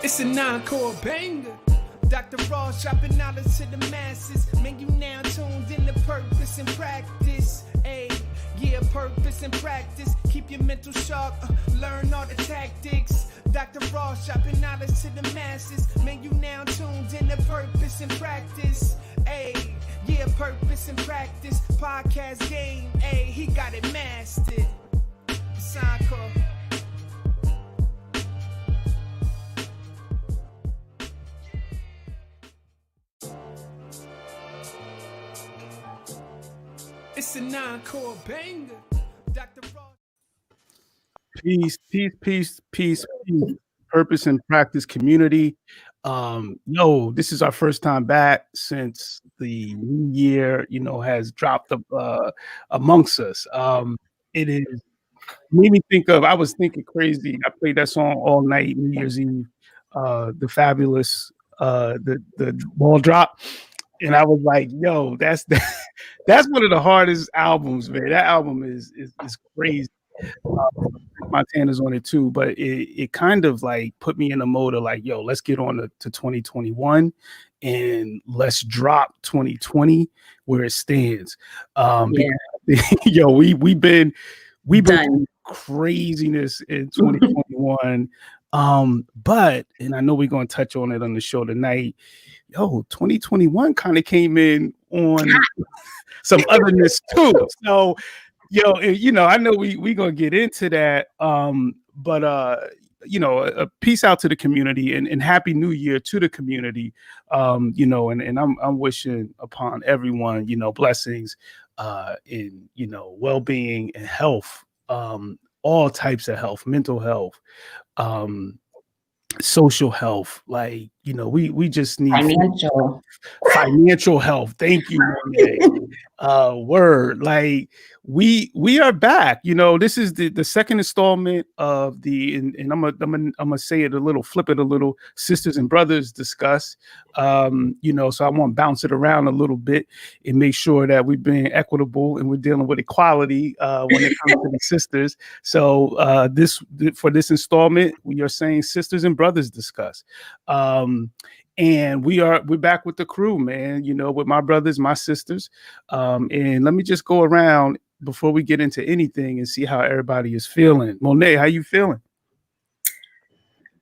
It's a non-core banger. Dr. Ross dropping knowledge to the masses. Man, you now tuned in to purpose and practice. Ayy, yeah, purpose and practice. Keep your mental sharp, learn all the tactics. Dr. Ross dropping knowledge to the masses. Man, you now tuned in to purpose and practice. Ayy, yeah, purpose and practice. Podcast game, ayy, he got it mastered. It's encore. It's a non-core banger. Dr. Ross. Peace, peace, peace, peace, peace. Purpose and practice community. This is our first time back since the new year, has dropped up amongst us. It is made me think of, I was thinking crazy. I played that song all night, New Year's Eve, the fabulous, the ball drop. And I was like, yo, that's one of the hardest albums, man. That album is crazy. Montana's on it too, but it kind of like put me in a mode of like, yo, let's get on to 2021 and let's drop 2020 where it stands. Yo, we've been craziness in 2021. But I know we're gonna touch on it on the show tonight. Yo, 2021 kind of came in on some otherness too. So, I know we gonna get into that. But a peace out to the community and happy new year to the community. And I'm wishing upon everyone, blessings, in well-being and health, all types of health, mental health, social health, like we just need financial health. Thank you. Word, like we are back. This is the second installment of the and I'm gonna say it a little, flip it a little, sisters and brothers discuss. So I want to bounce it around a little bit and make sure that we're being equitable and we're dealing with equality when it comes to the sisters. So for this installment, we are saying sisters and brothers discuss. And we're back with the crew, man, with my brothers, my sisters. And let me just go around before we get into anything and see how everybody is feeling. Monet, how you feeling?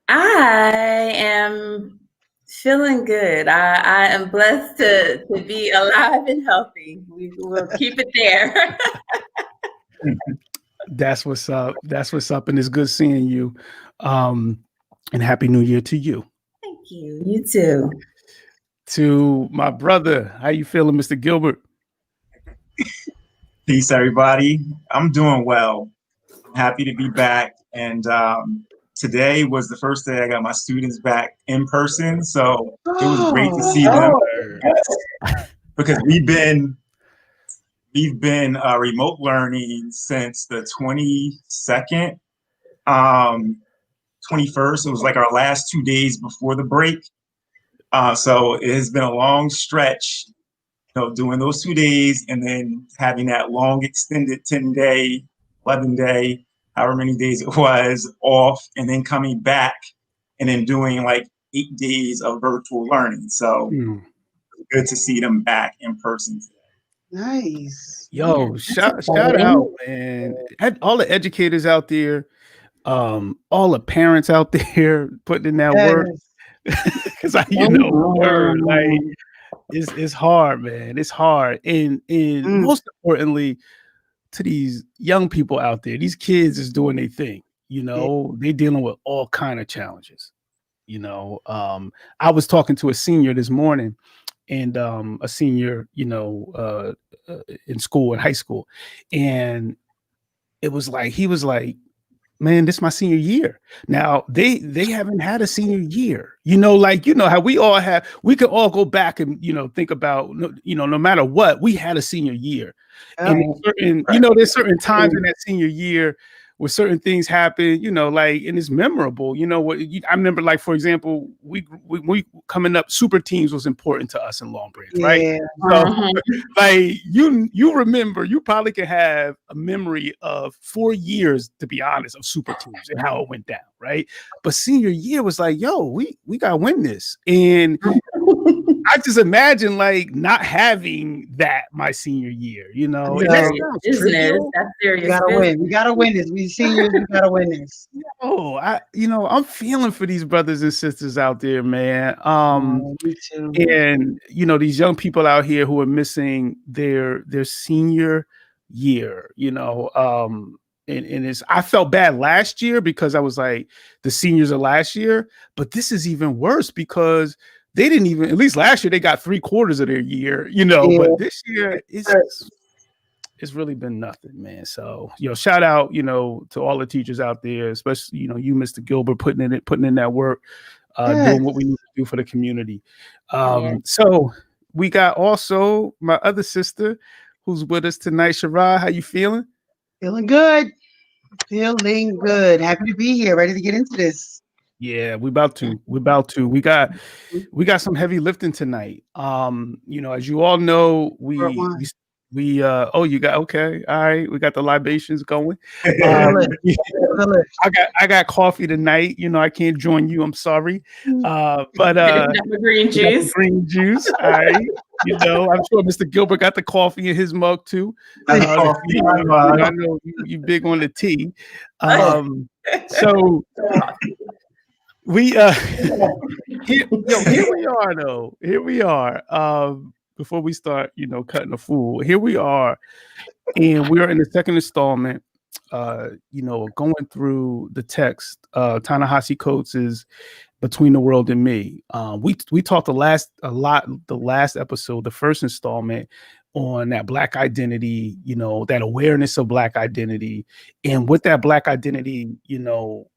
I am feeling good. I am blessed to be alive and healthy. We will keep it there. That's what's up. And it's good seeing you. And Happy New Year to you. Thank you. You too. To my brother, how you feeling, Mr. Gilbert? Peace, everybody. I'm doing well. Happy to be back. And today was the first day I got my students back in person. So it was great to see them. Because we've been remote learning since the 22nd, 21st. It was like our last 2 days before the break. So it has been a long stretch, doing those 2 days and then having that long extended 10-day, 11-day, however many days it was off, and then coming back and then doing like 8 days of virtual learning. So good to see them back in person today. Nice. Yo, shout out, man. All the educators out there, all the parents out there putting in that work. Because word, like it's hard, man. It's hard. And most importantly, to these young people out there, these kids is doing their thing. They dealing with all kind of challenges. I was talking to a senior this morning, and a senior, in school, in high school, and it was like he was like, man, this is my senior year. Now they haven't had a senior year, how we all have. We could all go back and think about, no matter what, we had a senior year. And there's certain times in that senior year where certain things happen, you know, like, and it's memorable, you know, I remember, like, for example, we coming up, super teams was important to us in Long Branch, right? So, like, you remember, you probably can have a memory of 4 years, to be honest, of super teams and how it went down, right? But senior year was like, yo, we gotta win this. And I just imagine, like, not having that my senior year, you know. That's serious. We gotta win. We gotta win this. We seniors, we gotta win this. Oh, I'm feeling for these brothers and sisters out there, man. Me too. And you know, these young people out here who are missing their senior year, you know. And it's, I felt bad last year because I was like, the seniors of last year, but this is even worse because they didn't even, at least last year, they got 3/4 of their year, you know, but this year it's really been nothing, man. So, you know, shout out, you know, to all the teachers out there, especially, you know, you, Mr. Gilbert, putting in that work, doing what we need to do for the community. So we got also my other sister who's with us tonight. Shara, how you feeling? Feeling good. Feeling good. Happy to be here. Ready to get into this. Yeah, we about to. We got some heavy lifting tonight. You know, as you all know, we oh, you got, okay, all right, we got the libations going. I got coffee tonight. You know, I can't join you, I'm sorry. But green juice. All right. You know, I'm sure Mr. Gilbert got the coffee in his mug too. I know you big on the tea. So we here we are though. Here we are. Before we start, you know, cutting the fool, here we are, and we are in the second installment. You know, going through the text, Ta-Nehisi Coates is Between the World and Me. We talked the last episode, the first installment, on that Black identity, you know, that awareness of Black identity, and with that Black identity, you know,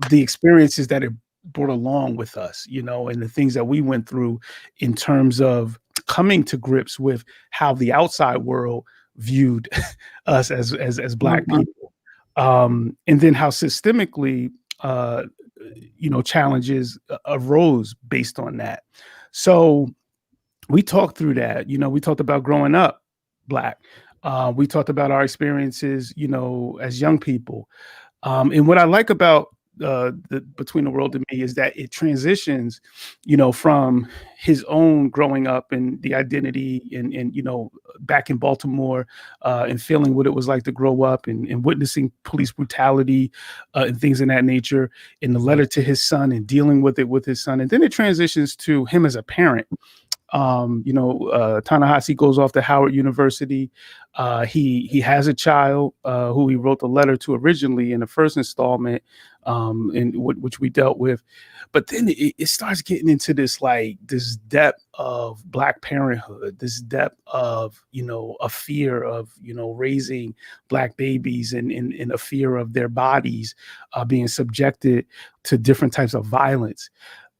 the experiences that it brought along with us, you know, and the things that we went through in terms of coming to grips with how the outside world viewed us as Black people, and then how systemically, you know, challenges arose based on that. So we talked through that. You know, we talked about growing up Black. We talked about our experiences, you know, as young people. And what I like about the Between the World and Me is that it transitions, you know, from his own growing up and the identity and you know, back in Baltimore, and feeling what it was like to grow up and witnessing police brutality and things in that nature, in the letter to his son and dealing with it with his son. And then it transitions to him as a parent. You know, Ta-Nehisi goes off to Howard University. He has a child who he wrote the letter to originally in the first installment, which we dealt with. But then it starts getting into this, like, this depth of Black parenthood, this depth of, you know, a fear of, you know, raising Black babies and a fear of their bodies being subjected to different types of violence.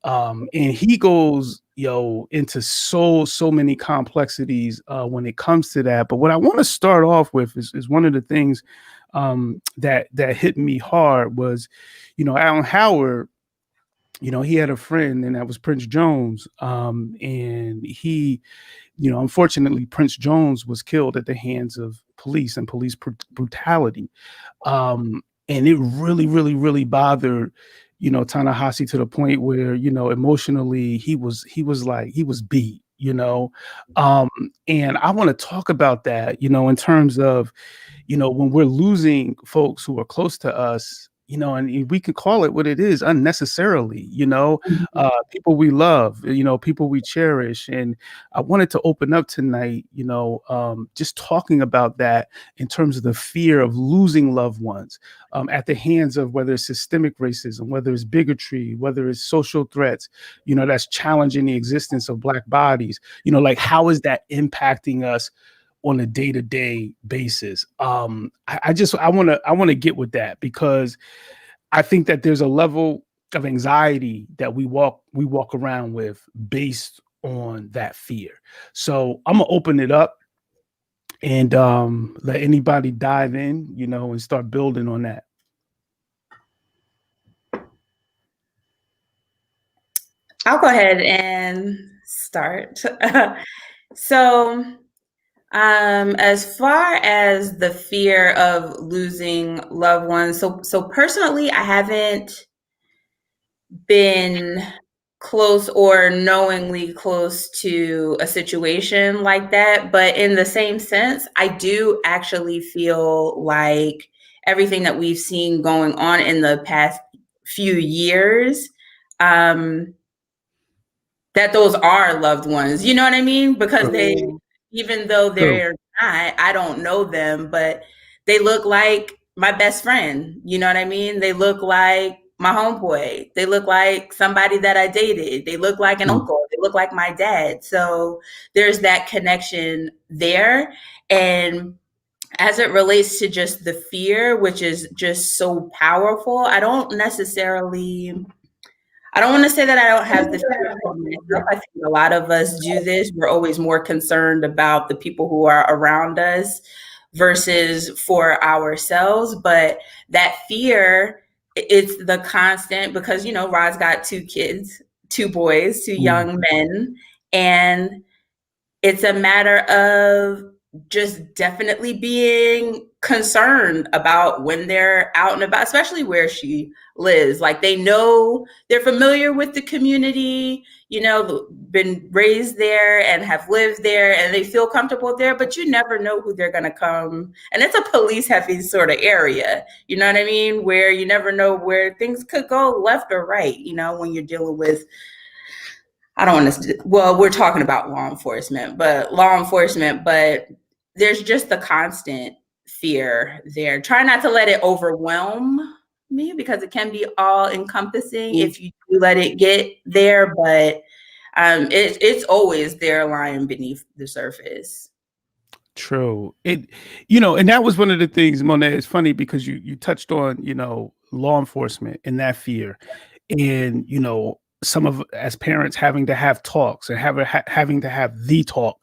And he goes, into so many complexities when it comes to that. But what I want to start off with is one of the things that hit me hard was, you know, Alan Howard, you know, he had a friend, and that was Prince Jones. And he, you know, unfortunately, Prince Jones was killed at the hands of police and police brutality. And it really bothered, you know, Ta-Nehisi to the point where, you know, emotionally he was beat, you know. And I want to talk about that, you know, in terms of, you know, when we're losing folks who are close to us, you know, and we can call it what it is, unnecessarily, you know, people we love, you know, people we cherish. And I wanted to open up tonight, you know, just talking about that in terms of the fear of losing loved ones at the hands of whether it's systemic racism, whether it's bigotry, whether it's social threats, you know, that's challenging the existence of Black bodies, you know, like, how is that impacting us on a day-to-day basis? I want to get with that, because I think that there's a level of anxiety that we walk around with based on that fear. So I'm gonna open it up, and let anybody dive in, you know, and start building on that. I'll go ahead and start. So, as far as the fear of losing loved ones, so personally, I haven't been close or knowingly close to a situation like that. But in the same sense, I do actually feel like everything that we've seen going on in the past few years, that those are loved ones. You know what I mean? Because they, even though they're not, I don't know them, but they look like my best friend. You know what I mean? They look like my homeboy. They look like somebody that I dated. They look like an uncle. They look like my dad. So there's that connection there. And as it relates to just the fear, which is just so powerful, I don't want to say that I don't have the fear for myself. I think a lot of us do this. We're always more concerned about the people who are around us versus for ourselves. But that fear, it's the constant, because, you know, Rod's got 2 kids, 2 boys, 2 young men. And it's a matter of just definitely being concerned about when they're out and about, especially where she lives. Like, they know, they're familiar with the community, you know, been raised there and have lived there, and they feel comfortable there, but you never know who they're going to come. And it's a police heavy sort of area, you know what I mean? Where you never know where things could go left or right, you know, when you're dealing with, I don't want to, well, we're talking about law enforcement, but there's just the constant fear there. Try not to let it overwhelm me, because it can be all encompassing if you do let it get there, but it's always there lying beneath the surface. True. It, you know, and that was one of the things, Monet, it's funny because you touched on, you know, law enforcement and that fear, and, you know, some of, as parents, having to have talks and having to have the talk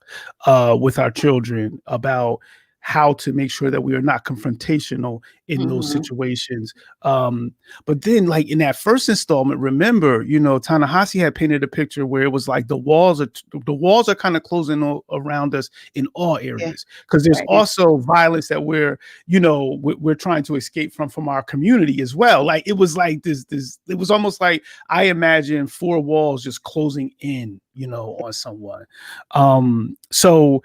with our children about how to make sure that we are not confrontational in those situations. But then, like in that first installment, remember, you know, Ta-Nehisi had painted a picture where it was like the walls are kind of closing around us in all areas, because there's also violence that we're trying to escape from our community as well. Like, it was like this, it was almost like, I imagine 4 walls just closing in, you know, on someone. So,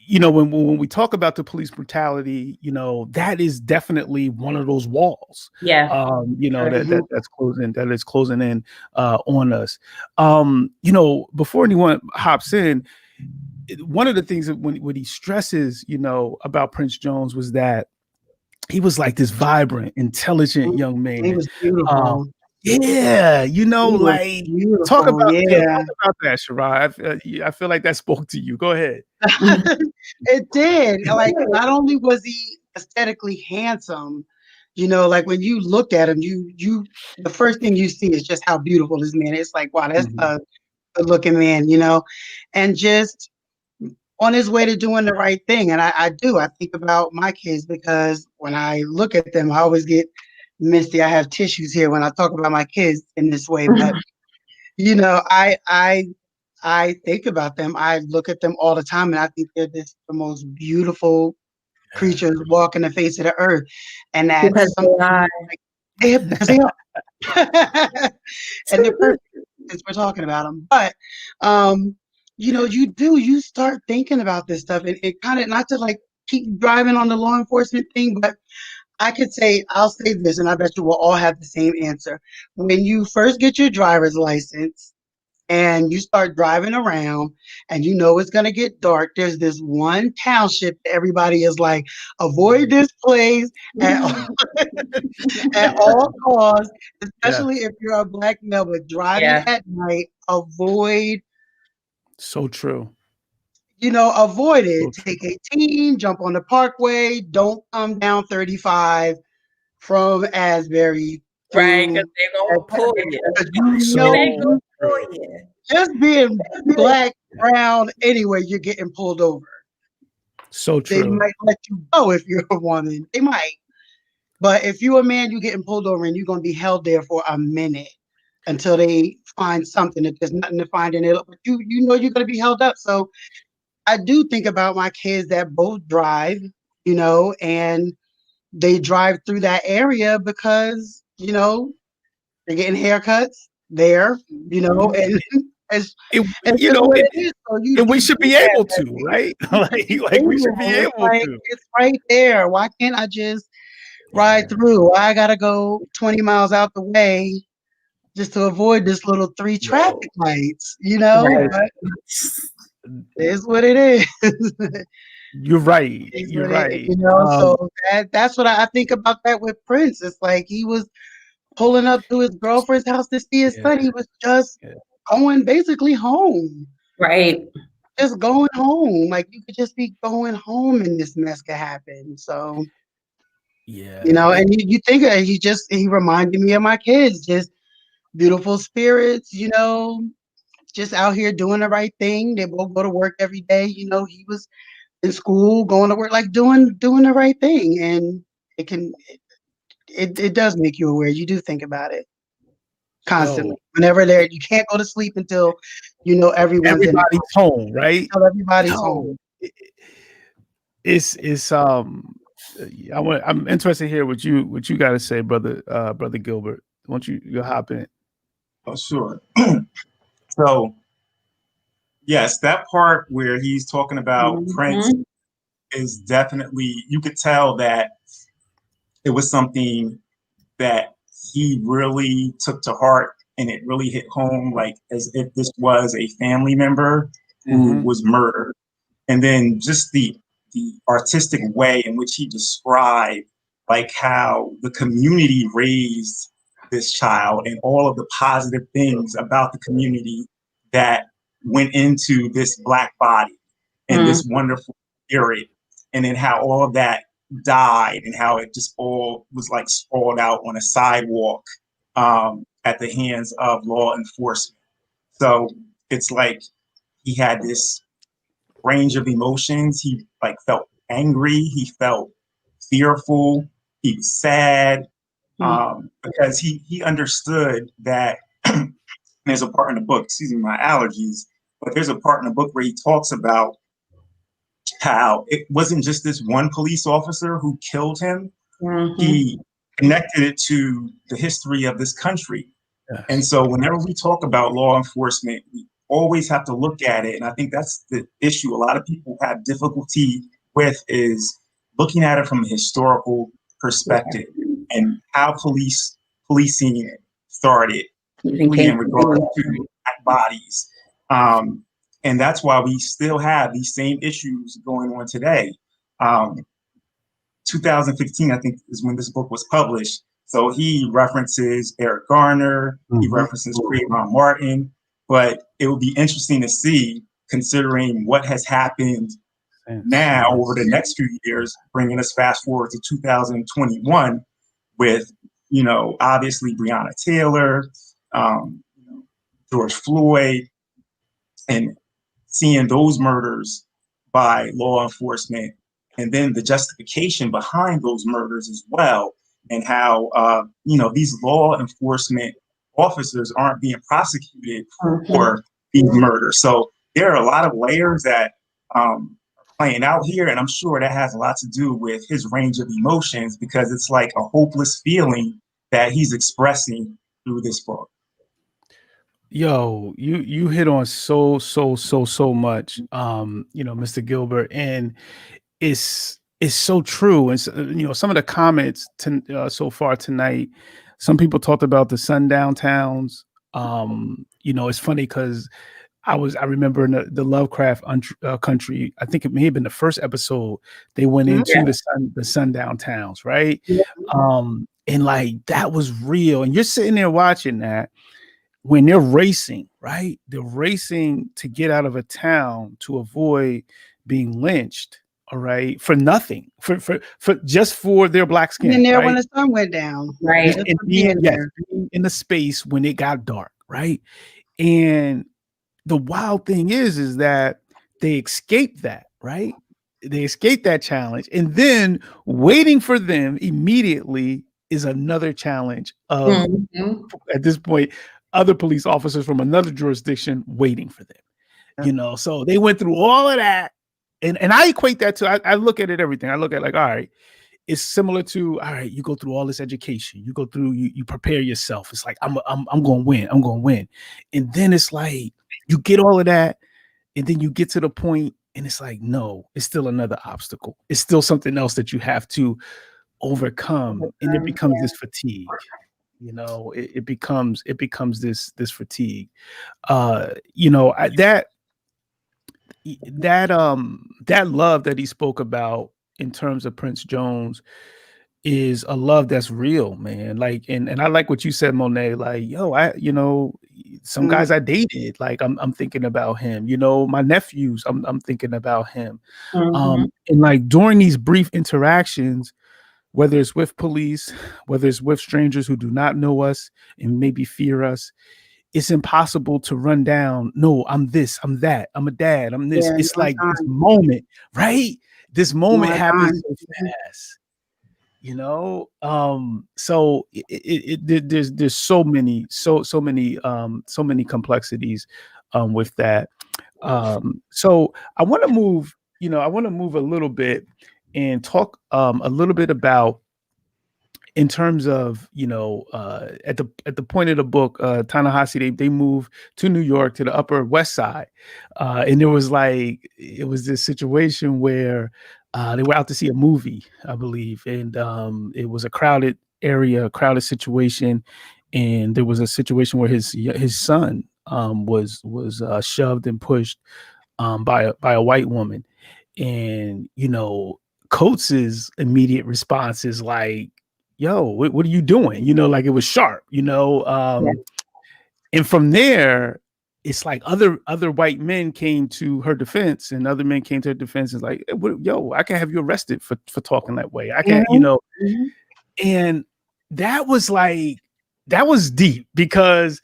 you know, when we talk about the police brutality, you know, that is definitely one of those walls. You know, that is closing in on us. You know, before anyone hops in, one of the things that when he stresses, you know, about Prince Jones was that he was like this vibrant, intelligent young man. He was beautiful. Yeah, you know, like, talk about that, Sherrod. I feel like that spoke to you. Go ahead. It did. Like, not only was he aesthetically handsome, you know, like when you look at him, the first thing you see is just how beautiful this man is. It's like, wow, that's a good looking man, you know, and just on his way to doing the right thing. And I think about my kids, because when I look at them, I always get misty. I have tissues here when I talk about my kids in this way, but you know, I think about them. I look at them all the time, and I think they're just the most beautiful creatures walking the face of the earth. And that's they are. And they're perfect, since we're talking about them. But you know, you start thinking about this stuff, and it kind of, not to like keep driving on the law enforcement thing, but I'll say this, and I bet you we'll all have the same answer. When you first get your driver's license and you start driving around and you know it's going to get dark, there's this one township that everybody is like, avoid this place at all costs, especially if you're a Black male, but driving at night, avoid. So true. You know, avoid it. Take 18, jump on the Parkway, don't come down 35 from Asbury. Right, because they're going to pull you. Just being Black, brown, anyway, you're getting pulled over. So true. They might let you go if you're a woman. They might. But if you're a man, you're getting pulled over and you're going to be held there for a minute until they find something. If there's nothing to find in it, but you know you're going to be held up. So I do think about my kids that both drive, and they drive through that area because, they're getting haircuts there, and and we should be able to, right? like we should be able to. It's right there. Why can't I just ride through? I gotta go 20 miles out the way just to avoid this little 3 traffic lights, Right. But it's what it is. You're right. You're right. So that's what I think about that with Prince. It's like he was pulling up to his girlfriend's house to see his son. He was just going basically home. Right. Just going home. Like you could just be going home and this mess could happen. So and you think he reminded me of my kids, just beautiful spirits, just out here doing the right thing. They both go to work every day. He was in school, going to work, like doing the right thing. And it does make you aware. You do think about it constantly. Whenever you can't go to sleep until everybody's home, right? Until everybody's home. I'm interested to hear what you got to say, brother Gilbert. Why don't you hop in? Oh, sure. So, yes, that part where he's talking about Prince is definitely, you could tell that it was something that he really took to heart, and it really hit home, like as if this was a family member who was murdered. And then just the artistic way in which he described like how the community raised this child and all of the positive things about the community that went into this Black body and this wonderful spirit, and then how all of that died and how it just all was like sprawled out on a sidewalk at the hands of law enforcement. So it's like he had this range of emotions. He like felt angry, he felt fearful, he was sad, because he understood that there's a part in the book, excuse me, my allergies, but there's a part in the book where he talks about how it wasn't just this one police officer who killed him. He connected it to the history of this country. And so whenever we talk about law enforcement, we always have to look at it. And I think that's the issue a lot of people have difficulty with, is looking at it from a historical perspective and how policing started in regard to Black bodies. And that's why we still have these same issues going on today. 2015, I think, is when this book was published. So he references Eric Garner, he references Trayvon Martin, but it will be interesting to see, considering what has happened now over the next few years, bringing us fast forward to 2021 with, obviously Breonna Taylor, George Floyd, and seeing those murders by law enforcement, and then the justification behind those murders as well, and how, these law enforcement officers aren't being prosecuted for these murders. So there are a lot of layers that are playing out here, and I'm sure that has a lot to do with his range of emotions, because it's like a hopeless feeling that he's expressing through this book. Yo, you hit on so much, Mr. Gilbert, and it's so true. And some of the comments so far tonight, some people talked about the sundown towns. It's funny because I remember in the Lovecraft country, I think it may have been the first episode, they went into the sundown towns, right? And like that was real. And you're sitting there watching that when they're racing, right? They're racing to get out of a town to avoid being lynched. All right, for nothing, for just for their Black skin. And there when the sun went down, right? And being in the space when it got dark, right? And the wild thing is that they escaped that, right? they escape that challenge, and then waiting for them immediately is another challenge of at this point other police officers from another jurisdiction waiting for them. So they went through all of that, and I equate that to I look at it everything. I look at like, all right, it's similar to, all right, you go through all this education, you go through, you prepare yourself. It's like I'm going to win, and then it's like you get all of that, and then you get to the point, and it's like, no, it's still another obstacle. It's still something else that you have to overcome, and it becomes this fatigue. It becomes this fatigue. That love that he spoke about in terms of Prince Jones is a love that's real, man. Like, and I like what you said, Monet. Like, some guys I dated, like I'm thinking about him. My nephews, I'm thinking about him. And like during these brief interactions, whether it's with police, whether it's with strangers who do not know us and maybe fear us, it's impossible to run down. No, I'm this, I'm that, I'm a dad, I'm this. Yeah, it's like this moment, right? This moment happens so fast. So there's so many complexities with that. So I want to move a little bit and talk a little bit about, in terms of, at the point of the book, Ta-Nehisi, they moved to New York, to the Upper West Side, and it was this situation where they were out to see a movie, I believe, and it was a crowded area, a crowded situation, and there was a situation where his son was shoved and pushed by a white woman, and Coates's immediate response is like, yo, what are you doing? Like it was sharp, and from there, it's like other white men came to her defense, and other men came to her defense. It's like, yo, I can have you arrested for talking that way. I can't, and that was deep, because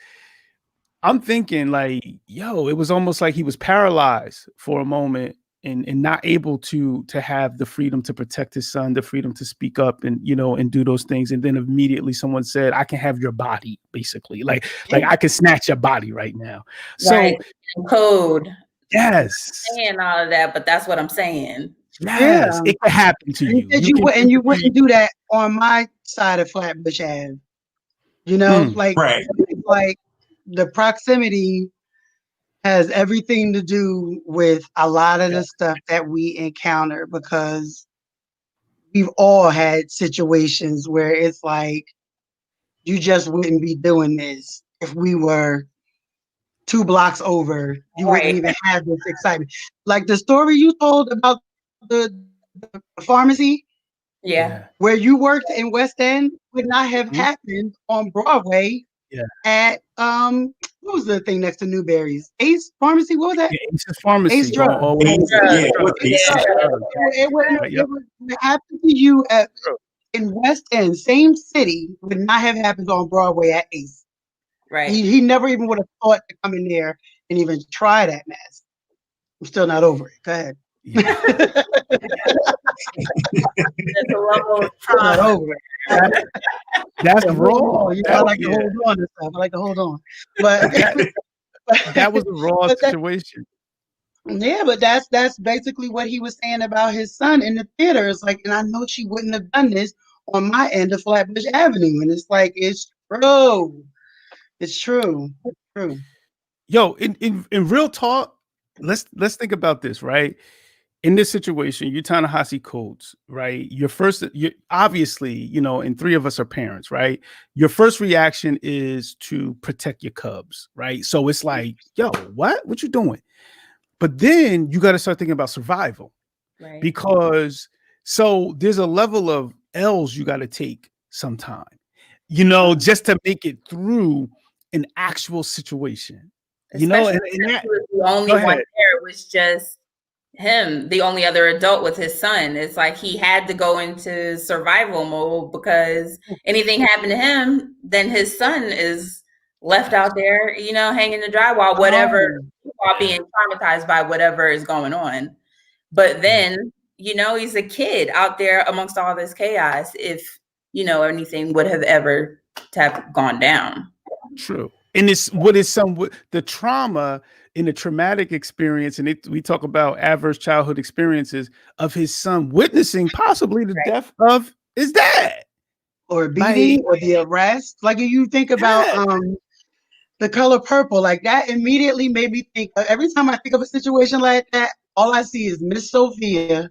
I'm thinking like, yo, it was almost like he was paralyzed for a moment, and not able to have the freedom to protect his son, the freedom to speak up and, and do those things. And then immediately someone said, I can have your body, basically. Like I can snatch your body right now. Right. So code. Yes. Saying all of that, but that's what I'm saying. Yes. Yeah. It could happen to you. You wouldn't do that on my side of Flatbush Ave. Like the proximity has everything to do with a lot of the stuff that we encounter, because we've all had situations where it's like, you just wouldn't be doing this if we were 2 blocks over. You wouldn't even have this excitement. Like the story you told about the pharmacy, where you worked in West End, would not have happened on Broadway. At what was the thing next to Newberry's? Ace Pharmacy. What was that? Ace's Pharmacy. Ace Drug. It would happen to you in West End, same city, would not have happened on Broadway at Ace. Right. He never even would have thought to come in there and even try that mess. I'm still not over it. Go ahead. That's a level of trauma. Not over it. That's raw. I like to hold on to stuff. I like to hold on. But that was a raw situation. Yeah, but that's basically what he was saying about his son in the theater. It's like, and I know she wouldn't have done this on my end of Flatbush Avenue. And it's like, it's true. It's true. It's true. Yo, in real talk, let's think about this, right? In this situation, you're Ta-Nehisi Coates, right? You obviously, and 3 of us are parents, right? Your first reaction is to protect your cubs, right? So it's like, yo, what you doing? But then you got to start thinking about survival, right? Because so there's a level of L's you got to take sometime, just to make it through an actual situation, Especially and that was the only one there. It was just him, the only other adult with his son. It's like he had to go into survival mode, because anything happened to him, then his son is left out there, hanging to dry while being traumatized by whatever is going on. But then, You know, he's a kid out there amongst all this chaos. If, you know, anything would have ever have gone down. True. And it's what is the trauma in the traumatic experience, and we talk about adverse childhood experiences of his son witnessing possibly the death of his dad, or beating, or the arrest. Like if you think about The Color Purple, like that immediately made me think. Every time I think of a situation like that, all I see is Miss Sophia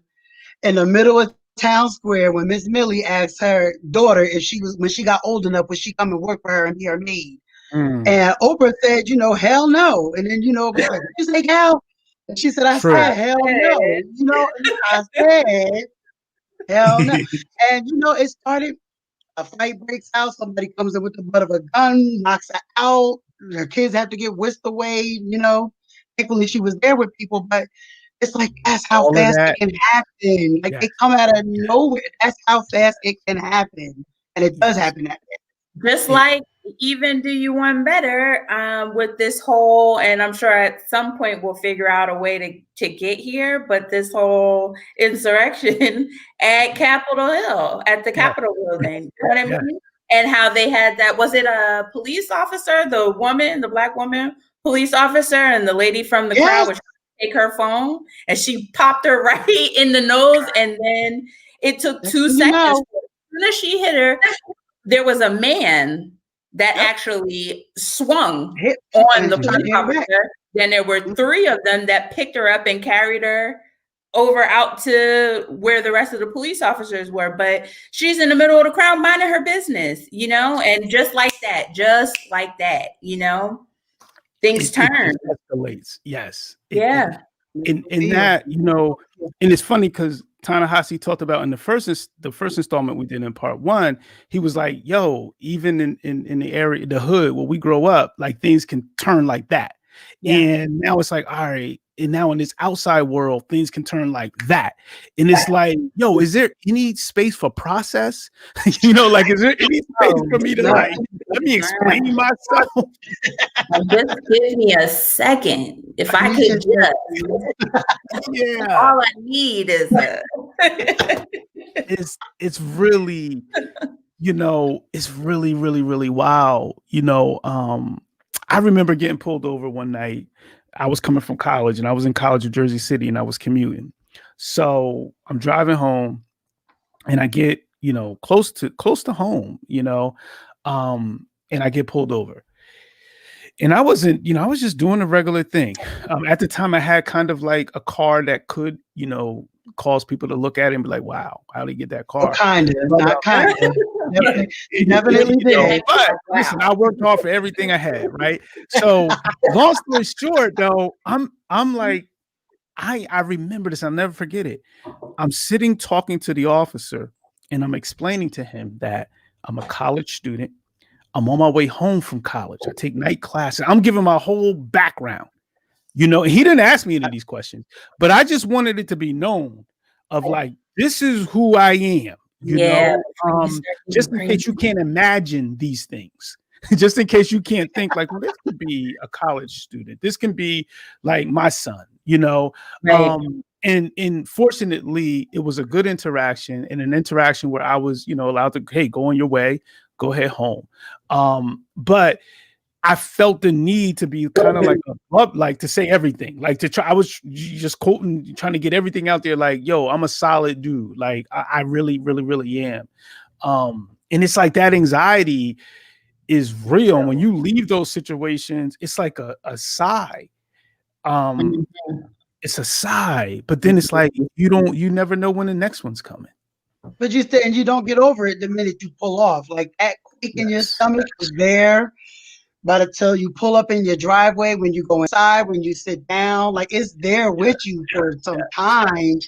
in the middle of town square when Miss Millie asked her daughter if when she got old enough, would she come and work for her and be her maid? And Oprah said, you know, hell no. And then, you know, it was like, did you say hell? And she said, I said hell no. You know, I said hell no. And, you know, it started, a fight breaks out. Somebody comes in with the butt of a gun, knocks her out. Her kids have to get whisked away. You know, thankfully she was there with people, but it's like, that's how fast it can happen. Like they come out of nowhere. That's how fast it can happen. And it does happen that way. Just like even Do You Want Better with this whole, and I'm sure at some point we'll figure out a way to get here, but this whole insurrection at Capitol Hill, at the Capitol building, you know what I mean? And how they had that, was it a police officer, the black woman police officer, and the lady from the crowd was trying to take her phone, and she popped her right in the nose, and then it took 2 seconds. As soon as she hit her, there was a man that actually swung on the police officer. Then there were 3 of them that picked her up and carried her over out to where the rest of the police officers were. But she's in the middle of the crowd minding her business, you know, and just like that, you know, things turn. It escalates. Yes. And that, you know, and it's funny because Ta-Nehisi talked about in the first installment we did in part 1, he was like, yo, even in the area, the hood where we grow up, like things can turn like that. And now it's like, all right, and now in this outside world, things can turn like that. And it's like, yo, is there any space for process? You know, like, is there any space for me to like, let me explain myself? Just give me a second. If I could just, all I need is it's really, you know, it's really, really, really wild. You know, I remember getting pulled over one night. I was coming from college and I was in college in Jersey City and I was commuting. So I'm driving home and I get, you know, close to home, you know, and I get pulled over. And I wasn't, you know, I was just doing a regular thing. At the time I had kind of like a car that could, you know, cause people to look at it and be like, wow, how did he get that car? Not kind of. Never did. But listen, I worked hard for everything I had, right? So long story short, though, I'm like, I remember this. I'll never forget it. I'm sitting talking to the officer and I'm explaining to him that I'm a college student. I'm on my way home from college. I take night classes. I'm giving my whole background. You know, he didn't ask me any of these questions, but I just wanted it to be known of like, this is who I am, you know, just in case you can't imagine these things, just in case you can't think like, well, this could be a college student. This can be like my son, you know, and fortunately it was a good interaction and an interaction where I was, you know, allowed to, hey, go on your way, go ahead home. But I felt the need to be kind of like to say everything, like to try. I was just quoting, trying to get everything out there. Like, yo, I'm a solid dude. Like I really, really, really am. And it's like that anxiety is real. When you leave those situations, it's like a sigh. It's a sigh, but then it's like, you never know when the next one's coming. But you don't get over it the minute you pull off. Like that quick in your stomach is there. But until you pull up in your driveway, when you go inside, when you sit down, like it's there with you for some time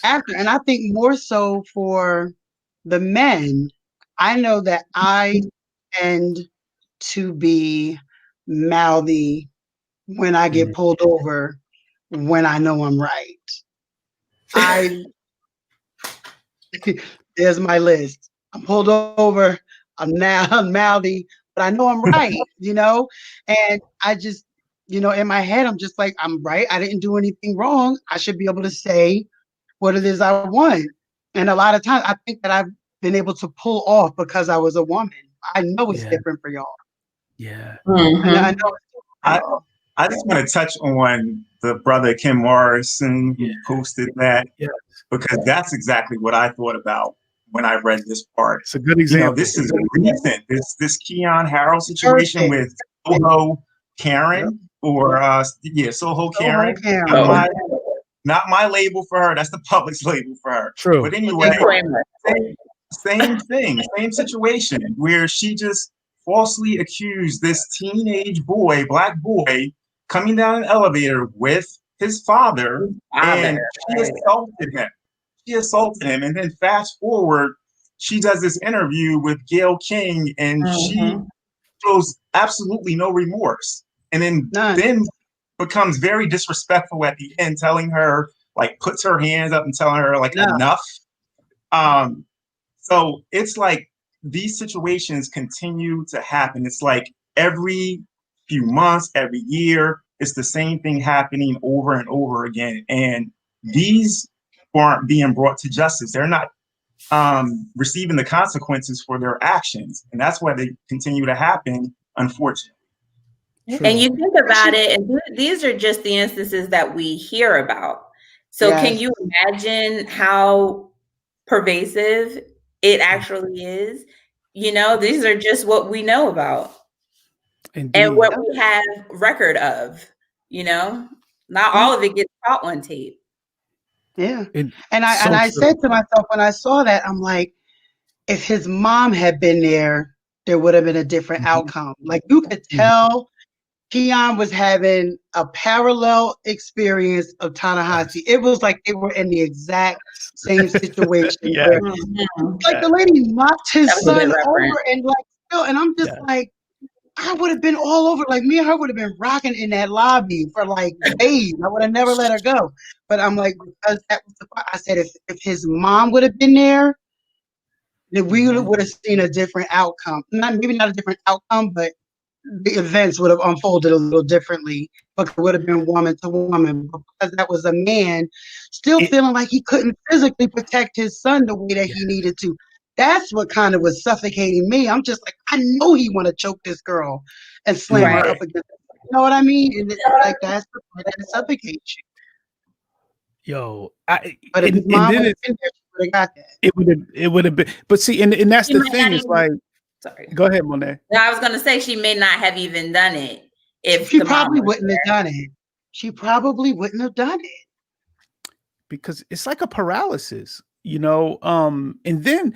after. And I think more so for the men, I know that I tend to be mouthy when I get pulled over, when I know I'm right. There's my list. I'm pulled over. I'm mouthy, but I know I'm right, you know? And I just, you know, in my head, I'm just like, I'm right. I didn't do anything wrong. I should be able to say what it is I want. And a lot of times I think that I've been able to pull off because I was a woman. I know it's different for y'all. Yeah. Mm-hmm. And I know I just want to touch on the brother Kim Morrison who posted that, because that's exactly what I thought about when I read this part. It's a good example. This is recent. This Keon Harrell situation with Soho Karen, or Soho Karen. Not my label for her. That's the public's label for her. True. But anyway, same thing, same situation where she just falsely accused this teenage boy, black boy, coming down an elevator with his father, and she assaulted him. And then fast forward, she does this interview with Gayle King, and she shows absolutely no remorse, and then becomes very disrespectful at the end, telling her, like, puts her hands up and telling her, like, enough. So it's like these situations continue to happen. It's like every few months, every year, it's the same thing happening over and over again. And these aren't being brought to justice. They're not receiving the consequences for their actions. And that's why they continue to happen, unfortunately. True. And you think about it, and these are just the instances that we hear about. So can you imagine how pervasive it actually is? These are just what we know about. Indeed. And what we have record of, not all of it gets caught on tape. Yeah. And I said to myself when I saw that, I'm like, if his mom had been there would have been a different outcome. Like, you could tell Keon was having a parallel experience of Ta-Nehisi. It was like they were in the exact same situation. Where, like, the lady knocked his son over, and and I'm just like, I would have been all over. Like, me and her would have been rocking in that lobby for like days. I would have never let her go. But I'm like, because that was I said, if his mom would have been there, then we would have seen a different outcome. Maybe not a different outcome, but the events would have unfolded a little differently, but it would have been woman to woman, because that was a man still feeling like he couldn't physically protect his son the way that he needed to. That's what kind of was suffocating me. I'm just like, I know he want to choke this girl and slam her up against it. You know what I mean? And it's like, that's the part that suffocates you. Yo, but if his mom would have been there, she would have got that. It would have been. But see, and that's the thing. It's like, sorry. Go ahead, Monet. No, I was going to say she may not have even done it if she probably wouldn't have done it. She probably wouldn't have done it because it's like a paralysis, and then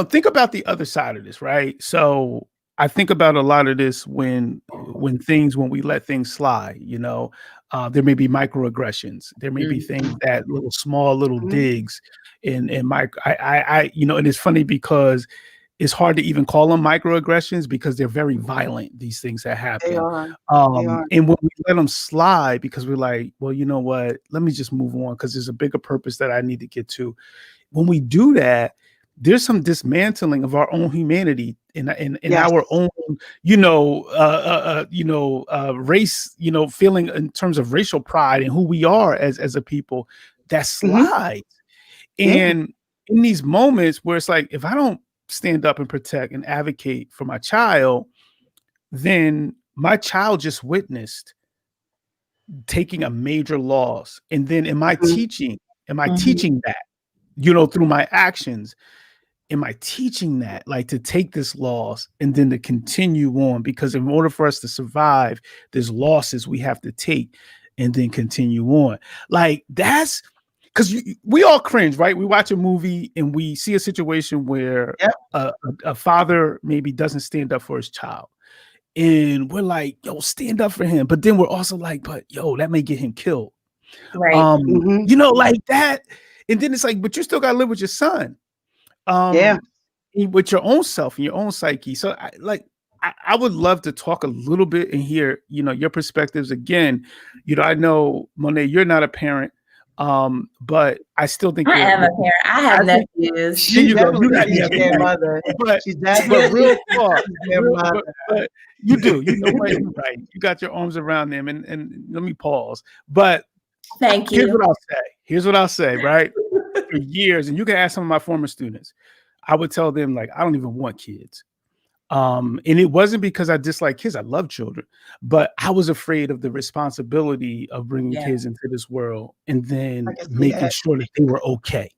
think about the other side of this, right? So I think about a lot of this when we let things slide. There may be microaggressions. There may be things that small little digs, and and it's funny because it's hard to even call them microaggressions because they're very violent, these things that happen. They are. And when we let them slide because we're like, well, you know what, let me just move on because there's a bigger purpose that I need to get to. When we do that, there's some dismantling of our own humanity in our own, race, feeling in terms of racial pride and who we are as a people that slides. And in these moments where it's like, if I don't stand up and protect and advocate for my child, then my child just witnessed taking a major loss. And then am I teaching that, through my actions? Am I teaching that, like, to take this loss and then to continue on? Because in order for us to survive, there's losses we have to take and then continue on. Like, that's because we all cringe, right? We watch a movie and we see a situation where a father maybe doesn't stand up for his child. And we're like, yo, stand up for him. But then we're also like, but yo, that may get him killed. Right. Like that. And then it's like, but you still got to live with your son. With your own self and your own psyche. So I would love to talk a little bit and hear, your perspectives again. I know, Monet, you're not a parent. But I still think I am a parent. I have nephews. She's definitely a mother. But she's definitely but you do. Right. You got your arms around them, and let me pause. But thank you. Here's what I'll say. Right. for years, and you can ask some of my former students, I would tell them, like, I don't even want kids. And it wasn't because I dislike kids. I love children, but I was afraid of the responsibility of bringing kids into this world and then making sure that they were okay.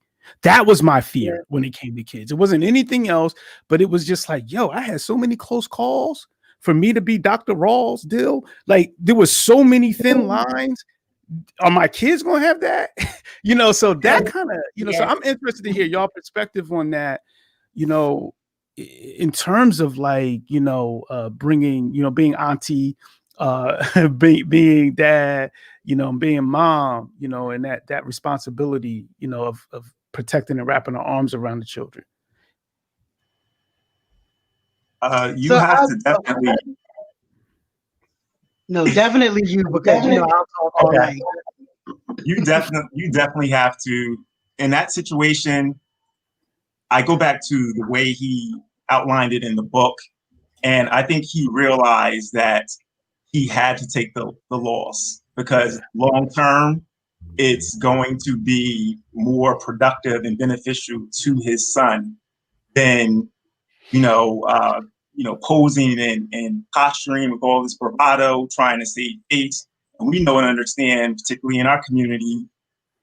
That was my fear when it came to kids. It wasn't anything else, but it was just like, yo, I had so many close calls for me to be Dr. Rawls Dill. Like, there was so many thin lines. Are my kids going to have that? So that kind of, so I'm interested to hear y'all perspective on that, in terms of like, bringing, being auntie, being dad, being mom, and that responsibility, of protecting and wrapping our arms around the children. You have to definitely. No, definitely you, because I'll talk all night. You definitely have to. In that situation, I go back to the way he outlined it in the book, and I think he realized that he had to take the loss, because long term, it's going to be more productive and beneficial to his son than posing and posturing with all this bravado, trying to save face. And we know and understand, particularly in our community,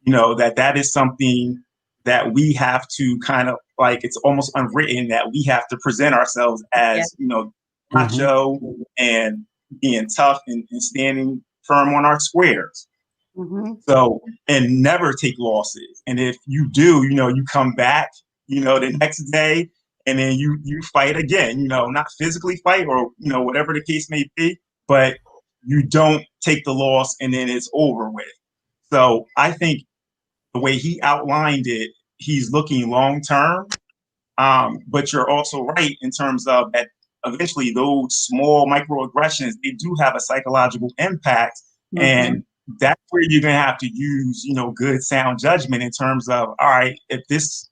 that is something that we have to kind of, like, it's almost unwritten that we have to present ourselves as, macho and being tough and standing firm on our squares. So, and never take losses. And if you do, you come back, the next day, and then you fight again, not physically fight or, whatever the case may be, but you don't take the loss and then it's over with. So I think the way he outlined it, he's looking long term, but you're also right in terms of that eventually those small microaggressions, they do have a psychological impact. And that's where you're going to have to use, good sound judgment in terms of, all right, if this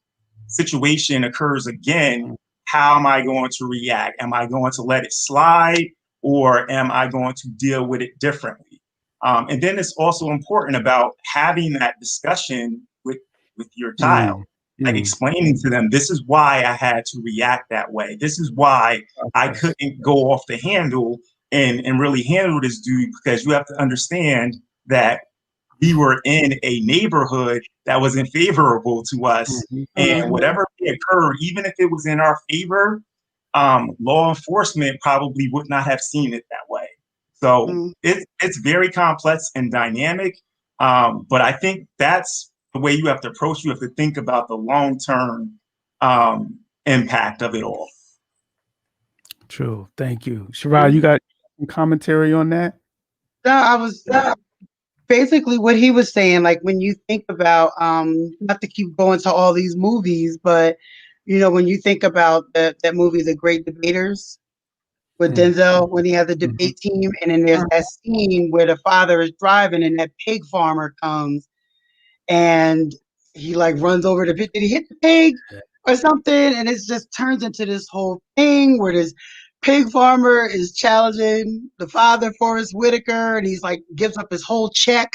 situation occurs again, how am I going to react? Am I going to let it slide, or am I going to deal with it differently? And then it's also important about having that discussion with your child, like explaining to them, this is why I had to react that way. This is why I couldn't go off the handle and really handle this dude, because you have to understand that we were in a neighborhood that wasn't favorable to us. And whatever may occur, even if it was in our favor, law enforcement probably would not have seen it that way. So it's very complex and dynamic. But I think that's the way you have to approach. You have to think about the long-term impact of it all. True. Thank you. Sherrod, you got some commentary on that? No, I was basically what he was saying, like when you think about, not to keep going to all these movies, but when you think about that movie, The Great Debaters, with Denzel, when he has the debate team, and then there's that scene where the father is driving and that pig farmer comes and he like runs over the pig. Did he hit the pig or something? And it just turns into this whole thing where this pig farmer is challenging the father, Forrest Whitaker, and he's like gives up his whole check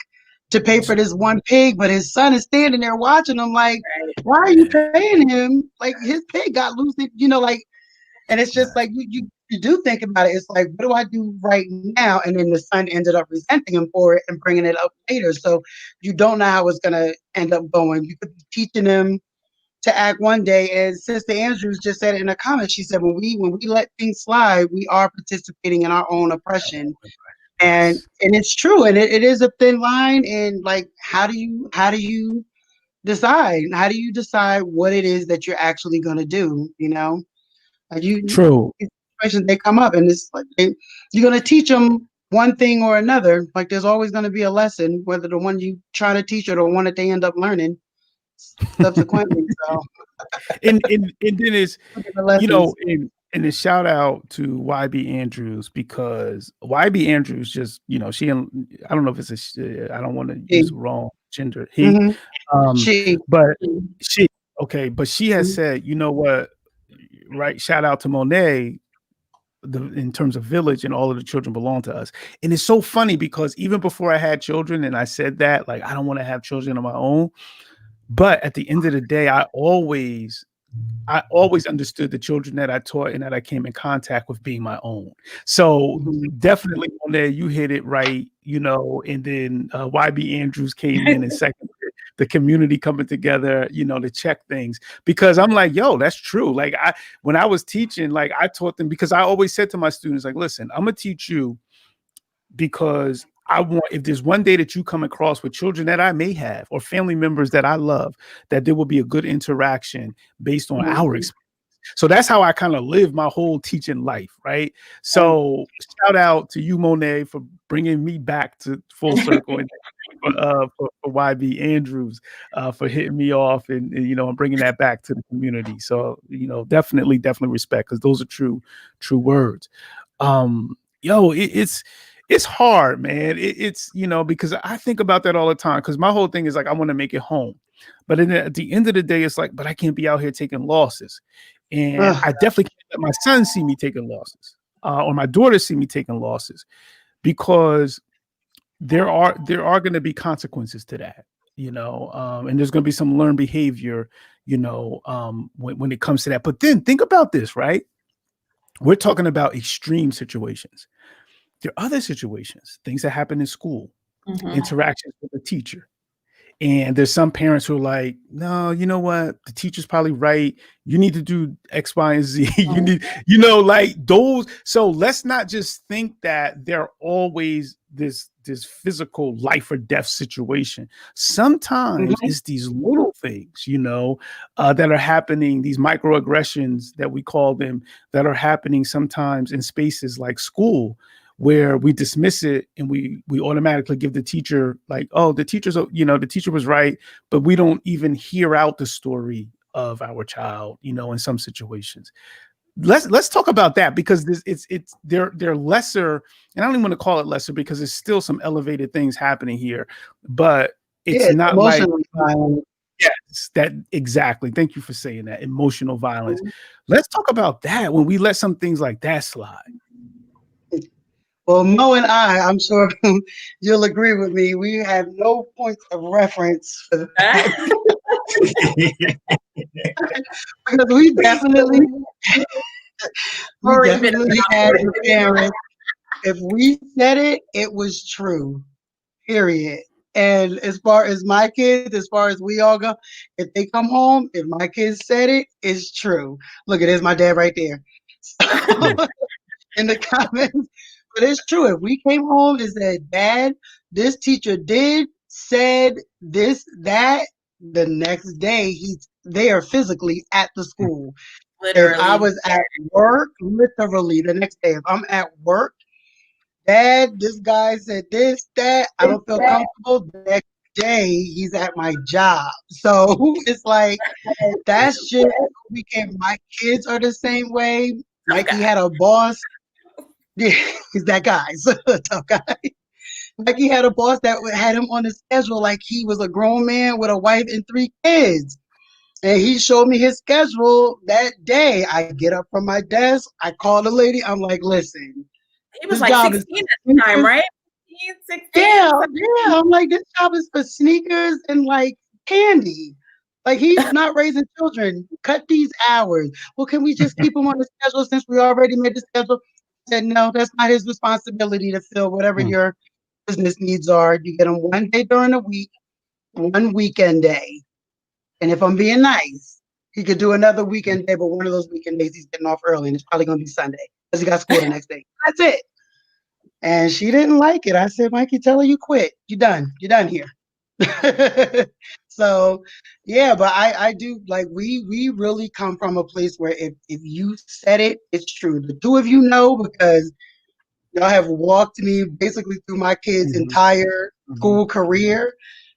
to pay for this one pig, but his son is standing there watching him like, why are you paying him? Like, his pig got loose, and it's just like you do think about it. It's like, what do I do right now? And then the son ended up resenting him for it and bringing it up later. So you don't know how it's going to end up going. You could be teaching him to act one day, as Sister Andrews just said in a comment. She said, when we let things slide, we are participating in our own oppression. And it's true. And it is a thin line. And like, how do you decide? How do you decide what it is that you're actually going to do? Like True. Situations, they come up, and it's like you're going to teach them one thing or another. Like, there's always going to be a lesson, whether the one you try to teach or the one that they end up learning subsequently. So, and then it's, and a shout out to YB Andrews, because YB Andrews just, she, I don't know if it's I don't want to use the wrong gender. She, but she, okay, but she has said, you know what, right? Shout out to Monet, in terms of village, and all of the children belong to us. And it's so funny because even before I had children and I said that, like, I don't want to have children of my own, But at the end of the day, I always understood the children that I taught and that I came in contact with being my own. So definitely on there, you hit it right, and then YB Andrews came in and second the community coming together, to check things, because I'm like, yo, that's true. Like when I was teaching, like I taught them, because I always said to my students, like, listen, I'm gonna teach you because I want, if there's one day that you come across with children that I may have or family members that I love, that there will be a good interaction based on our experience. So that's how I kind of live my whole teaching life, right? So shout out to you, Monet, for bringing me back to full circle, and for YB Andrews for hitting me off and bringing that back to the community. So definitely respect, because those are true words. It's hard, man. It's because I think about that all the time, because my whole thing is like, I want to make it home. But at the end of the day, it's like, but I can't be out here taking losses. And I definitely can't let my son see me taking losses, or my daughter see me taking losses, because there are going to be consequences to that, and there's going to be some learned behavior, when it comes to that. But then think about this, right? We're talking about extreme situations. There are other situations, things that happen in school, interactions with the teacher. And there's some parents who are like, no, you know what? The teacher's probably right. You need to do X, Y, and Z. You need, like those. So let's not just think that they're always this physical life or death situation. Sometimes it's these little things, that are happening, these microaggressions that we call them, that are happening sometimes in spaces like school, where we dismiss it and we automatically give the teacher like, oh, the teacher was right, but we don't even hear out the story of our child, in some situations. Let's talk about that, because they're lesser, and I don't even want to call it lesser, because there's still some elevated things happening here, but it's not like violent. Yes, that exactly. Thank you for saying that. Emotional violence. Let's talk about that, when we let some things like that slide. Well, Mo and I'm sure you'll agree with me, we have no points of reference for that. Because we definitely had the parents. If we said it, it was true, period. And as far as my kids, as far as we all go, if they come home, if my kids said it, it's true. Look, there's my dad right there. In the comments. But it's true. If we came home and said, Dad, this teacher said this, that, the next day they are physically at the school. Literally. If I was at work, literally the next day, if I'm at work, Dad, this guy said this, that, I don't feel comfortable. The next day, he's at my job. So it's like, that's just, my kids are the same way. Mikey had a boss. Yeah, he's that guy. Tough guy. Like, he had a boss that had him on his schedule like he was a grown man with a wife and 3 kids. And he showed me his schedule that day. I get up from my desk. I call the lady. I'm like, listen. He was like 16 at the time, right? He's 16. Yeah. I'm like, this job is for sneakers and like candy. Like, he's not raising children. Cut these hours. Well, can we just keep him on the schedule since we already made the schedule? Said, no, that's not his responsibility to fill whatever your business needs are. You get him one day during the week, one weekend day. And if I'm being nice, he could do another weekend day, but one of those weekend days he's getting off early, and it's probably going to be Sunday because he got school the next day. That's it. And she didn't like it. I said, Mikey, tell her you quit. You're done. You're done here. So, yeah, but I do, like, we really come from a place where if you said it, it's true. The 2 of you know, because y'all have walked me basically through my kids' entire school career.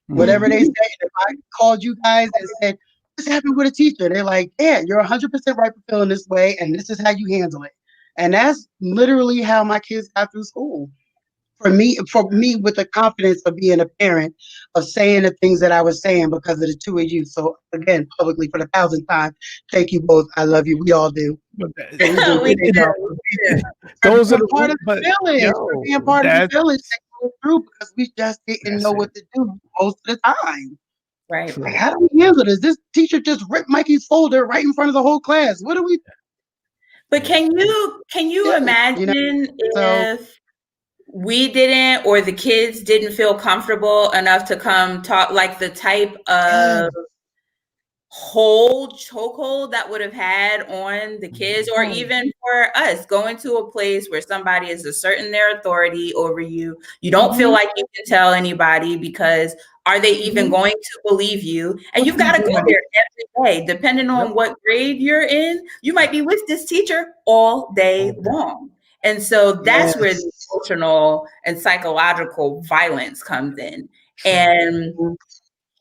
Whatever they say, if I called you guys and said, this happened with a teacher, they're like, yeah, you're 100% right for feeling this way, and this is how you handle it. And that's literally how my kids got through school. For me, with the confidence of being a parent, of saying the things that I was saying because of the 2 of you. So again, publicly for the 1,000th time, thank you both. I love you. We all do. Those are part of the village. We're being part of the village that goes through because we just didn't know what to do most of the time. Right. Like, how do we handle this? This teacher just ripped Mikey's folder right in front of the whole class. What do we? But can you imagine if we didn't, or the kids didn't feel comfortable enough to come talk, like the type of chokehold that would have had on the kids, or even for us going to a place where somebody is asserting their authority over you. You don't feel like you can tell anybody, because are they even going to believe you? And you've got to go there every day, depending on what grade you're in. You might be with this teacher all day long. And so that's where the emotional and psychological violence comes in. And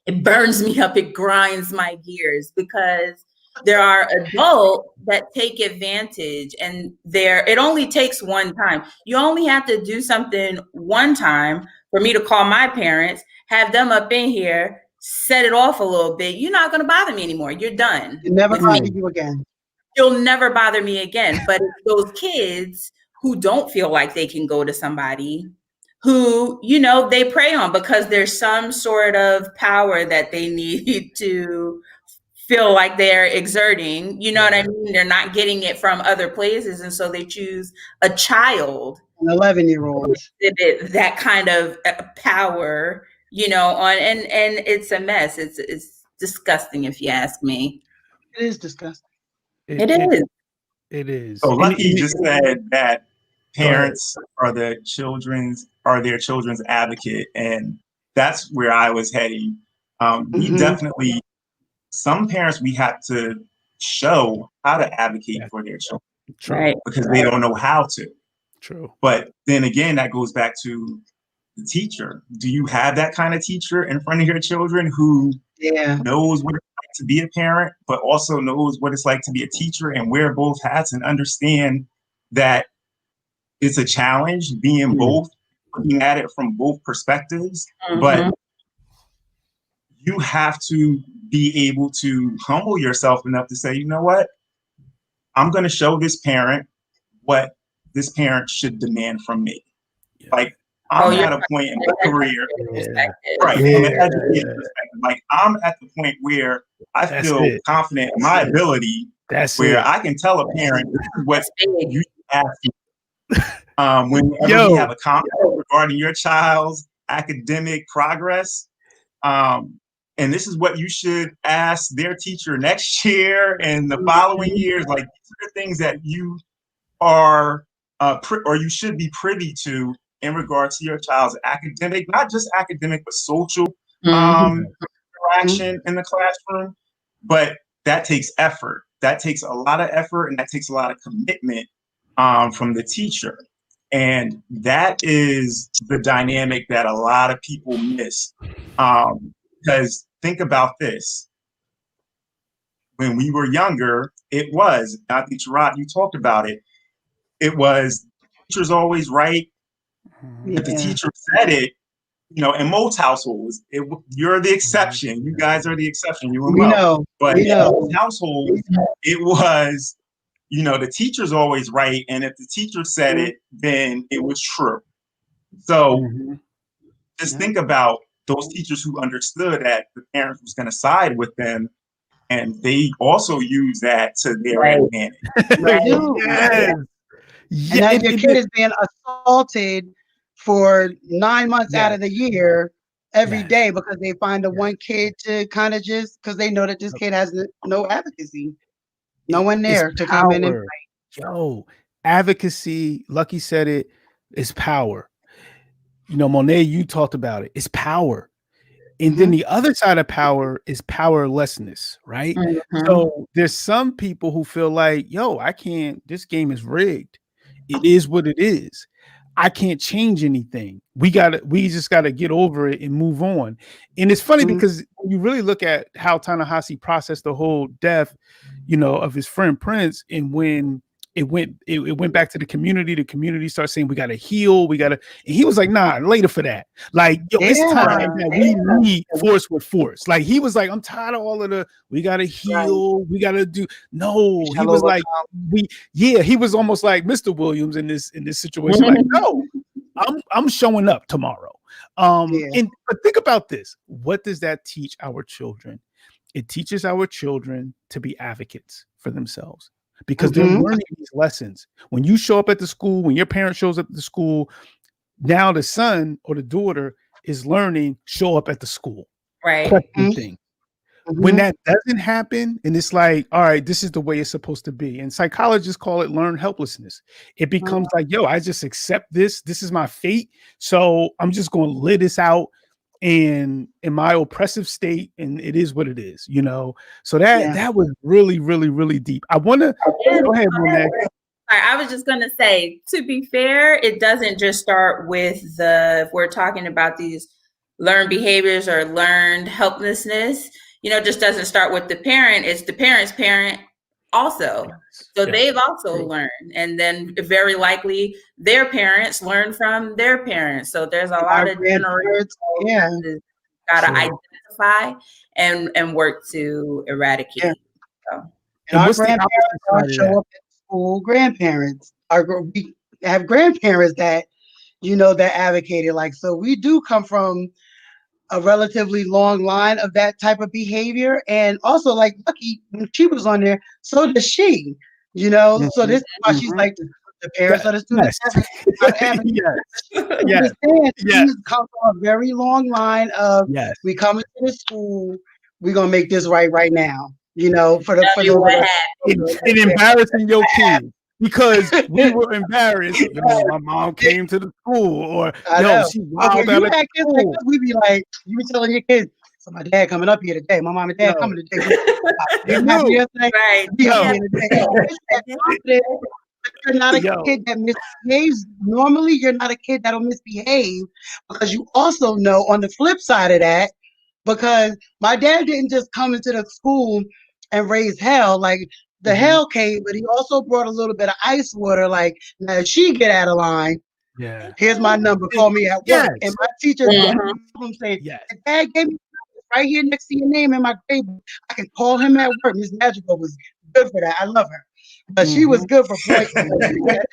it burns me up. It grinds my gears, because there are adults that take advantage, and it only takes one time. You only have to do something one time for me to call my parents, have them up in here, set it off a little bit. You're not going to bother me anymore. You're done. It never bother you again. You'll never bother me again. But it's those kids who don't feel like they can go to somebody, who, they prey on, because there's some sort of power that they need to feel like they're exerting. You know what I mean? They're not getting it from other places. And so they choose a child, an 11-year-old, that kind of power, on, and it's a mess. It's disgusting, if you ask me. It is disgusting. It is. It is. So Lucky just said that parents are their children's advocate, and that's where I was heading. We definitely, some parents, we have to show how to advocate for their children, right? Because they don't know how to. True. But then again, that goes back to the teacher. Do you have that kind of teacher in front of your children who knows what it's like to be a parent, but also knows what it's like to be a teacher, and wear both hats and understand that it's a challenge being both, looking at it from both perspectives, but you have to be able to humble yourself enough to say, you know what, I'm going to show this parent what this parent should demand from me. Like, I'm at a point in my career, right? From an education perspective, like, I'm at the point where I feel confident in my ability, where I can tell a parent, this is what you ask me. Whenever we have a comment regarding your child's academic progress, and this is what you should ask their teacher next year and the following years. Like, these are the things that you are, or you should be privy to in regard to your child's academic, not just academic, but social interaction in the classroom. But that takes effort. That takes a lot of effort, and that takes a lot of commitment from the teacher. And that is the dynamic that a lot of people miss. Because think about this. When we were younger, it was, I think, Rod, you talked about it. It was, teacher's always right. If the teacher said it, in most households, you're the exception. You guys are the exception. You know. But in most households, it was, the teacher's always right. And if the teacher said it, then it was true. So just think about those teachers who understood that the parent was going to side with them, and they also use that to their advantage. And now your kid is being assaulted for 9 months out of the year every day, because they find the one kid to kind of just, because they know that this kid has no advocacy. No one there to come in and fight. Advocacy, Lucky said it, is power. Monet, you talked about it. It's power. And then the other side of power is powerlessness, right? So there's some people who feel like, I can't, this game is rigged. It is what it is. I can't change anything. We just gotta get over it and move on. And it's funny because when you really look at how Ta-Nehisi processed the whole death, of his friend Prince, and when it went back to the community started saying, we gotta heal, and he was like, nah, later for that. Like, it's time that we need force with force. Like, he was like, I'm tired of all of we gotta heal, we gotta do. No, he was like, he was almost like Mr. Williams in this situation. Like, no, I'm showing up tomorrow. But think about this. What does that teach our children? It teaches our children to be advocates for themselves, because they're learning these lessons. When you show up at the school, when your parent shows up at the school, now the son or the daughter is learning, show up at the school. Right. Question thing. When that doesn't happen, and it's like, all right, this is the way it's supposed to be. And psychologists call it learned helplessness. It becomes like, yo, I just accept this. This is my fate. So I'm just going to live this out in my oppressive state. And it is what it is, you know? So that was really, really, really deep. I want to go ahead, Monet. I was just going to say, to be fair, it doesn't just start with if we're talking about these learned behaviors or learned helplessness, you know, just doesn't start with the parent. It's the parent's parent also. So they've also learned. And then very likely their parents learn from their parents. So there's a lot of generations got to identify and work to eradicate. Yeah. So. And our grandparents show up at school. Grandparents we have grandparents that, you know, that advocated. Like, so we do come from a relatively long line of that type of behavior. And also, like, Lucky, when she was on there, so does she, you know. So this is why she's like, the parents of the students. Yes. Come from a very long line of, we come into the school, we're going to make this right now, you know, for the and embarrassing your kids. Because we were embarrassed. Yo, my mom came to the school, or she wild out of school. Like, we be like, you be telling your kids, so my dad coming up here today. My mom and dad coming today. You're not a kid that misbehaves. Normally, you're not a kid that'll misbehave, because you also know on the flip side of that, because my dad didn't just come into the school and raise hell. Like, the hell came, but he also brought a little bit of ice water. Like, now if she get out of line, here's my number. Call me at work. And my teacher saying, Dad gave me right here next to your name in my grade book. I can call him at work. Miss Magical was good for that. I love her. But she was good for pointing. I got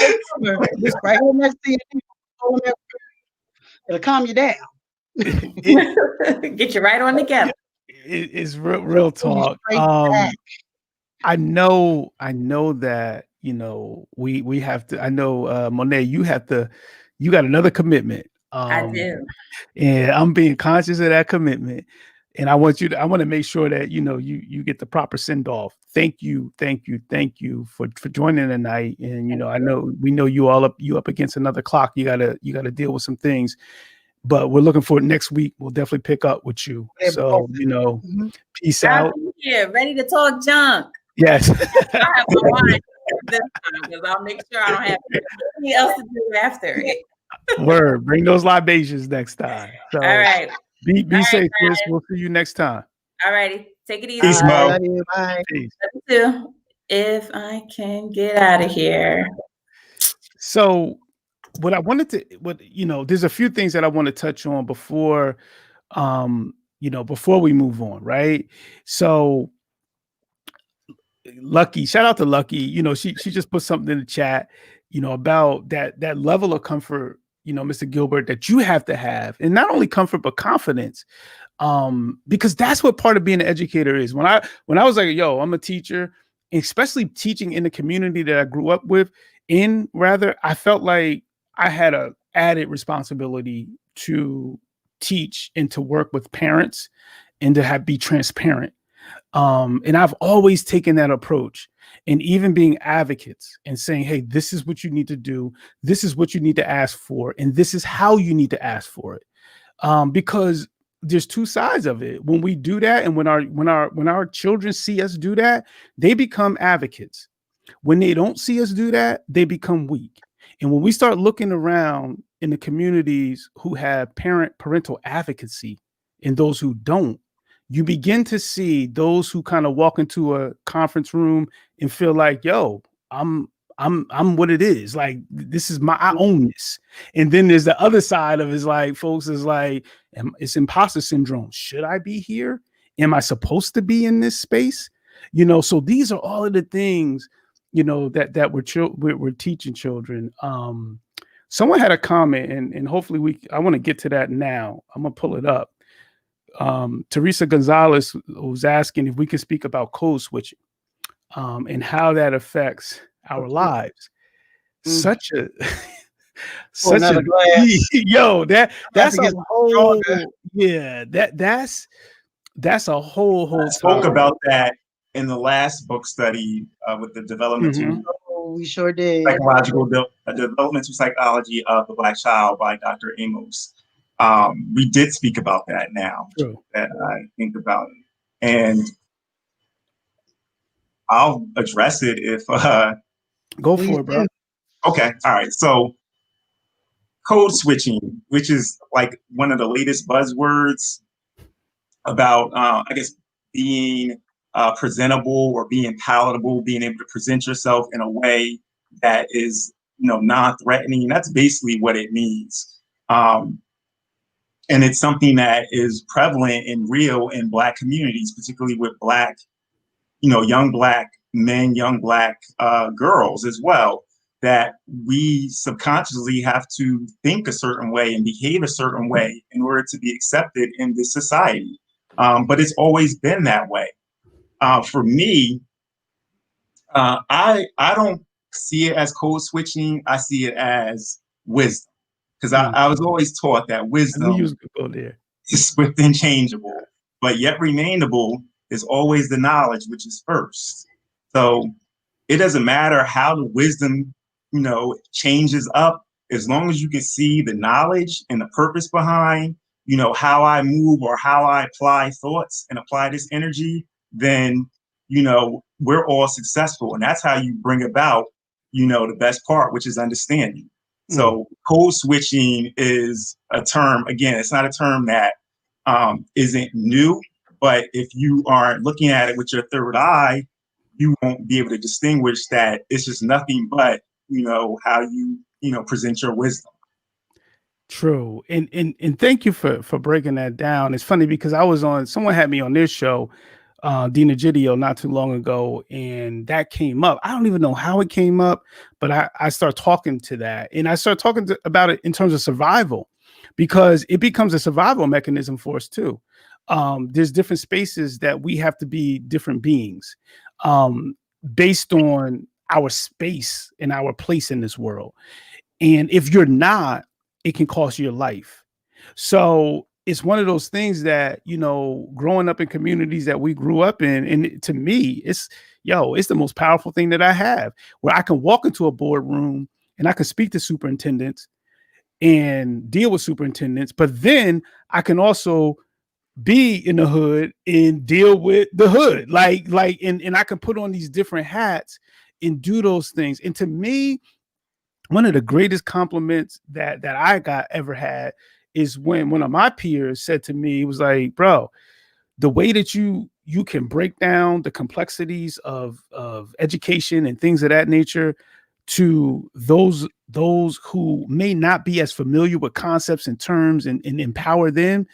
it covered. It's right here next to your name. Call him at work. It'll calm you down. Get you right on together. It's real talk. I know that, you know, we have to, I know, Monet, you got another commitment. I do. And I'm being conscious of that commitment. And I want to make sure that, you know, you get the proper send off. Thank you for joining tonight. And, you know, we know you up against another clock. You gotta deal with some things, but we're looking for next week. We'll definitely pick up with you. So, you know, peace out. Here, ready to talk junk. Yes. I have my mind this time, because I'll make sure I don't have anything else to do after it. Word. Bring those libations next time. So, all right. Be safe, Chris. We'll see you next time. All righty. Take it easy. Peace, Mo. Bye. Peace. If I can get out of here. So what I wanted to, there's a few things that I want to touch on before we move on, right? So Lucky, shout out to Lucky. You know, she just put something in the chat, you know, about that level of comfort, you know, Mr. Gilbert, that you have to have, and not only comfort but confidence, because that's what part of being an educator is. When I was like, yo, I'm a teacher, especially teaching in the community that I grew up with, I felt like I had a added responsibility to teach and to work with parents and to be transparent. And I've always taken that approach, and even being advocates and saying, hey, this is what you need to do. This is what you need to ask for. And this is how you need to ask for it. Because there's two sides of it. When we do that, and when our children see us do that, they become advocates. When they don't see us do that, they become weak. And when we start looking around in the communities who have parental advocacy and those who don't, you begin to see those who kind of walk into a conference room and feel like, yo, I'm what it is. Like, this is I own this. And then there's the other side of it, is like, folks is like, it's imposter syndrome. Should I be here? Am I supposed to be in this space? You know, so these are all of the things, you know, that we're teaching children. someone had a comment, and hopefully I want to get to that now. I'm gonna pull it up. Teresa Gonzalez was asking if we could speak about code switching, and how that affects our lives. Such a such a yo, that's a whole that's a whole I spoke about that in the last book study with the developmental we sure did. Psychological developmental psychology of the Black child by Dr. Amos. We did speak about that now. True. That I think about it, and I'll address it if go for it, bro. Okay, all right. So code switching, which is like one of the latest buzzwords about, I guess, being presentable or being palatable, being able to present yourself in a way that is, non-threatening. That's basically what it means. And it's something that is prevalent and real in Black communities, particularly with Black, young Black men, young Black girls as well, that we subconsciously have to think a certain way and behave a certain way in order to be accepted in this society. But it's always been that way. For me, I don't see it as code switching. I see it as wisdom, because I was always taught that wisdom is swift and changeable, but yet remainable is always the knowledge, which is first. So it doesn't matter how the wisdom, changes up, as long as you can see the knowledge and the purpose behind, how I move or how I apply thoughts and apply this energy, then, we're all successful. And that's how you bring about, the best part, which is understanding. So code switching is a term, again, it's not a term that isn't new, but if you aren't looking at it with your third eye, you won't be able to distinguish that it's just nothing but, how you, present your wisdom. True. And thank you for breaking that down. It's funny because someone had me on their show, Dina Gidio, not too long ago, and that came up. I don't even know how it came up, but I start talking to that, and I start talking about it in terms of survival, because it becomes a survival mechanism for us too. There's different spaces that we have to be different beings, based on our space and our place in this world. And if you're not, it can cost you your life. So it's one of those things that, growing up in communities that we grew up in, and to me, it's the most powerful thing that I have, where I can walk into a boardroom and I can speak to superintendents and deal with superintendents, but then I can also be in the hood and deal with the hood, and I can put on these different hats and do those things. And to me, one of the greatest compliments that I ever had is when one of my peers said to me, it was like, bro, the way that you can break down the complexities of education and things of that nature to those who may not be as familiar with concepts and terms, and empower them,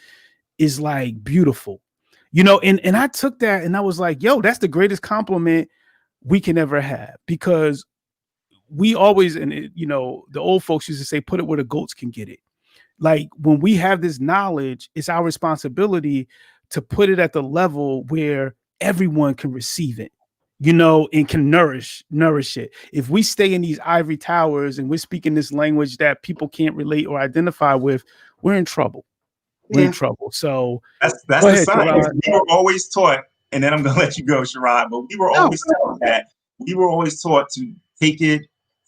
is like beautiful, and I took that and I was like, yo, that's the greatest compliment we can ever have, because we always, the old folks used to say, put it where the goats can get it. Like, when we have this knowledge, it's our responsibility to put it at the level where everyone can receive it, and can nourish it. If we stay in these ivory towers and we're speaking this language that people can't relate or identify with, we're in trouble. We're in trouble. So that's the science. We were always taught, and then I'm going to let you go, Sherrod, but we were always taught to take it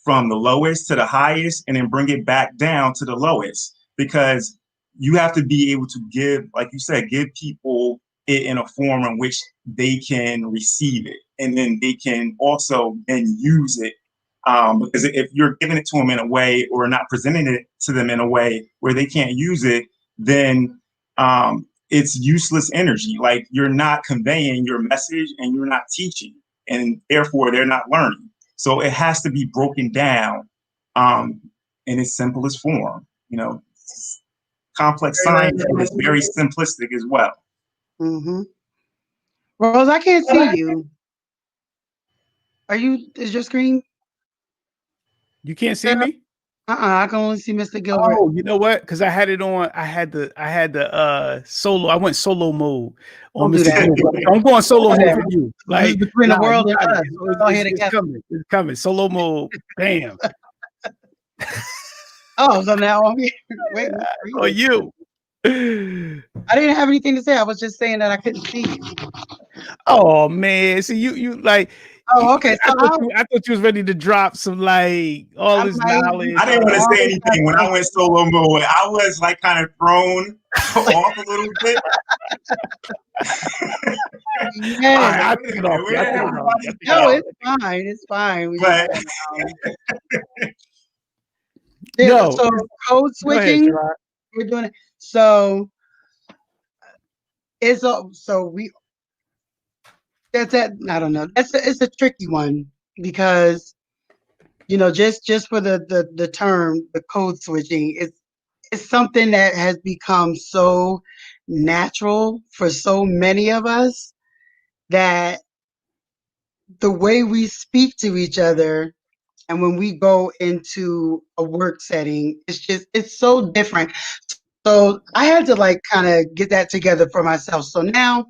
from the lowest to the highest and then bring it back down to the lowest, because you have to be able to give, like you said, give people it in a form in which they can receive it, and then they can also then use it. Because if you're giving it to them in a way, or not presenting it to them in a way where they can't use it, then it's useless energy. Like, you're not conveying your message and you're not teaching, and therefore they're not learning. So it has to be broken down in its simplest form. It's complex science, but it's very simplistic as well. Mm-hmm. Rose, I can't see you. Is your screen? You can't see me? I can only see Mr. Gilbert. Oh, you know what? Because I had it on. I had the solo. I went solo mode on Don't do Mr. that. Gilbert. I'm going solo mode for you. This is Like between the nah, world you and got us. it. We're all here It's together. coming. It's coming. Solo mode. Bam. Oh, so now I'm here. Wait, For you. I didn't have anything to say. I was just saying that I couldn't see you. Oh man. See you like. Oh, okay. So I thought you was ready to drop some like all this knowledge. I didn't want to say anything when I went solo mode. I was like kind of thrown off a little bit. Yeah. I took it off. No, it's fine. It's fine. But no. So code switching. We're doing it. So it's that's that. I don't know. It's a tricky one because just for the term, the code switching, it's something that has become so natural for so many of us that the way we speak to each other and when we go into a work setting, it's so different. So I had to like kind of get that together for myself. So now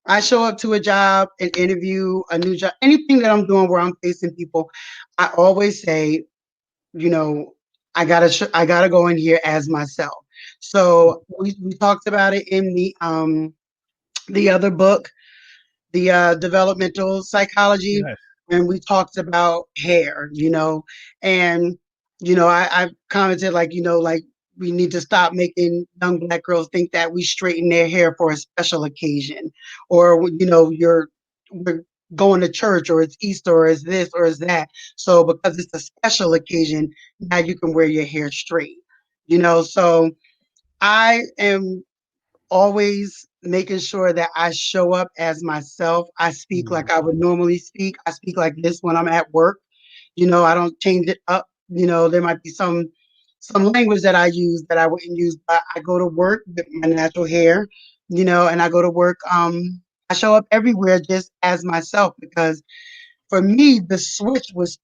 I show up to a job, an interview, a new job, anything that I'm doing where I'm facing people, I always say, I gotta go in here as myself. So we talked about it in the other book, the developmental psychology, Yes. and we talked about hair, and I commented like we need to stop making young Black girls think that we straighten their hair for a special occasion, or we're going to church, or it's Easter, or it's this, or it's that. So because it's a special occasion, now you can wear your hair straight. So I am always making sure that I show up as myself. I speak like I would normally speak. I speak like this when I'm at work. I don't change it up. There might be some language that I use that I wouldn't use, but I go to work with my natural hair, and I go to work. I show up everywhere just as myself because for me, the switch was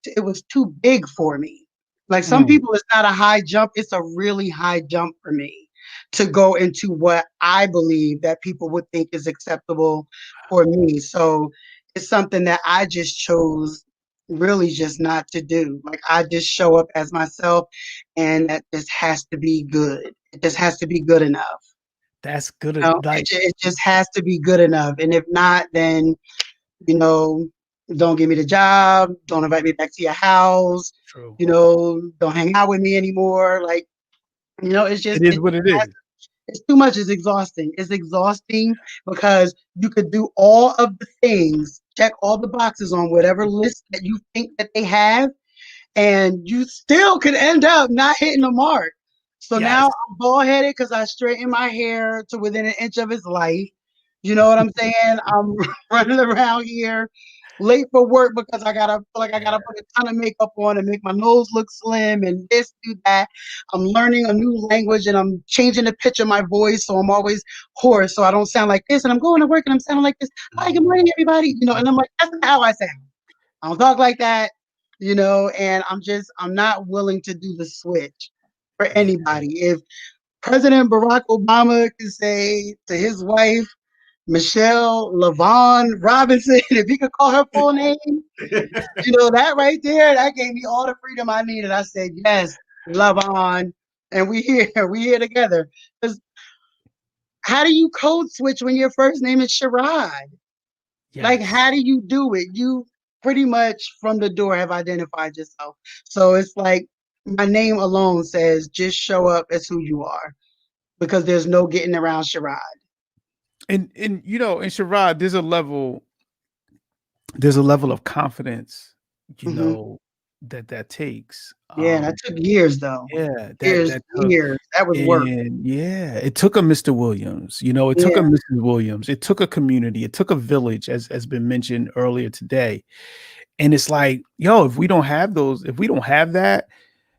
too big for me. Like some people, it's not a high jump. It's a really high jump for me to go into what I believe that people would think is acceptable for me. So it's something that I just chose really just not to do. Like I just show up as myself, and that just has to be good. It just has to be good enough. That's good. It just has to be good enough. And if not, then don't give me the job, don't invite me back to your house, True. Don't hang out with me anymore. Like, it's just, it is what it is. It's too much. It's exhausting. It's exhausting because you could do all of the things, check all the boxes on whatever list that you think that they have, and you still could end up not hitting the mark. So now I'm bald headed because I straightened my hair to within an inch of his life. You know what I'm saying? I'm running around here late for work because I gotta put a ton of makeup on and make my nose look slim and this, do that. I'm learning a new language and I'm changing the pitch of my voice, so I'm always hoarse, so I don't sound like this. And I'm going to work and I'm sounding like this. Hi, good morning, everybody. And I'm like, that's not how I sound. I don't talk like that, and I'm not willing to do the switch for anybody. If President Barack Obama could say to his wife, Michelle LaVaughn Robinson, if he could call her full name, that right there, that gave me all the freedom I needed. I said, yes, LaVaughn, and we here together. Because how do you code switch when your first name is Sherrod? Yes. Like, how do you do it? You pretty much from the door have identified yourself. So it's like my name alone says, just show up as who you are, because there's no getting around Sherrod. And in Sherrod, there's a level of confidence, that takes. Yeah, that took years though. Yeah, years. That was work. Yeah, it took a Mr. Williams, it took a Mrs. Williams, it took a community, it took a village, as has been mentioned earlier today. And it's like, if we don't have that,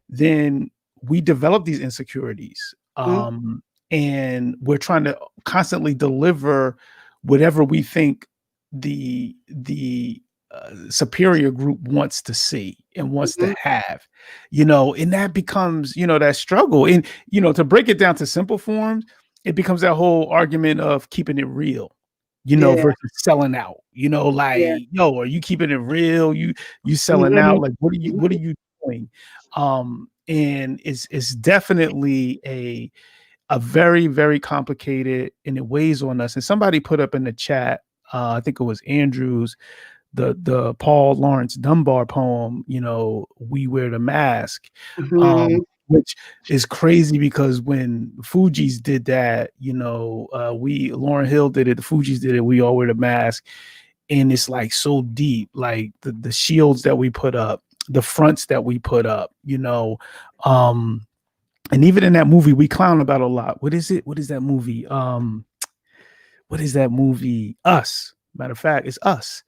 then we develop these insecurities. And we're trying to constantly deliver whatever we think the superior group wants to see and wants to have, and that becomes, that struggle. And, to break it down to simple forms, it becomes that whole argument of keeping it real, versus selling out, yo, are you keeping it real? You selling out? Like, what are you doing? And it's definitely a very, very complicated, and it weighs on us. And somebody put up in the chat, I think it was Andrews, the Paul Laurence Dunbar poem, We Wear the Mask, which is crazy because when Fugees did that, Lauryn Hill did it, the Fugees did it, We All Wear the Mask. And it's like so deep, like the shields that we put up, the fronts that we put up, and even in that movie we clown about a lot. What is it? What is that movie? Us. Matter of fact, it's Us.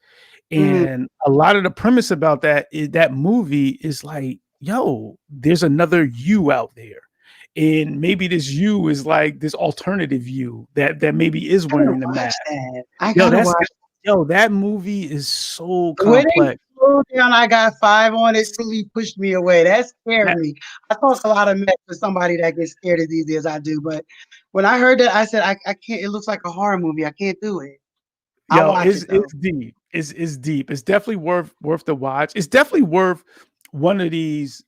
And a lot of the premise about that is that movie is like, yo, there's another you out there. And maybe this you is like this alternative you that maybe is wearing the mask. I gotta watch. Yo, that movie is so complex. Slow down, I got 5 on it. Really pushed me away. That scared me. I talk a lot of mess for somebody that gets scared as easy as I do. But when I heard that, I said, I can't. It looks like a horror movie. I can't do it. Yo, it's deep. It's deep. It's definitely worth the watch. It's definitely worth one of these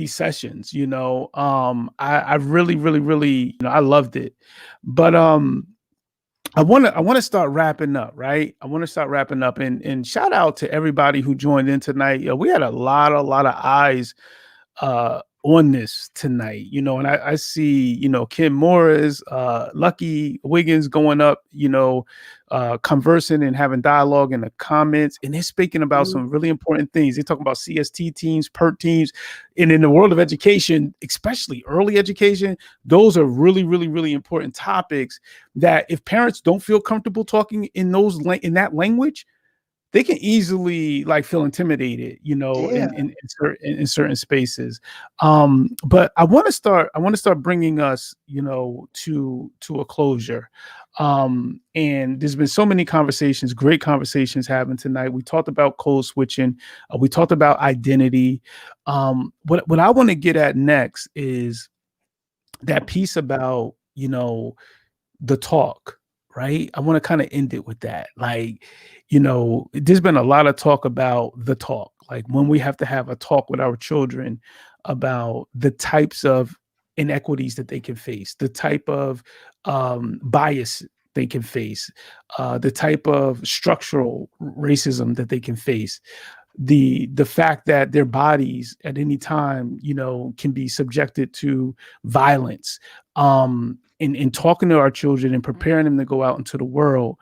sessions. I really, really, really, I loved it. But I want to start wrapping up, right? I want to start wrapping up, and shout out to everybody who joined in tonight. We had a lot of eyes on this tonight, and I see, Kim Morris, Lucky Wiggins going up, conversing and having dialogue in the comments, and they're speaking about some really important things. They're talking about CST teams, PERT teams, and in the world of education, especially early education, those are really, really, really important topics that if parents don't feel comfortable talking in that language, they can easily feel intimidated, in certain spaces. But I want to start bringing us, to a closure. And there's been so many conversations, great conversations happened tonight. We talked about code switching. We talked about identity. What I want to get at next is that piece about, the talk. Right. I want to kind of end it with that. There's been a lot of talk about the talk, like when we have to have a talk with our children about the types of inequities that they can face, the type of bias they can face, the type of structural racism that they can face, the fact that their bodies at any time, can be subjected to violence. In talking to our children and preparing them to go out into the world,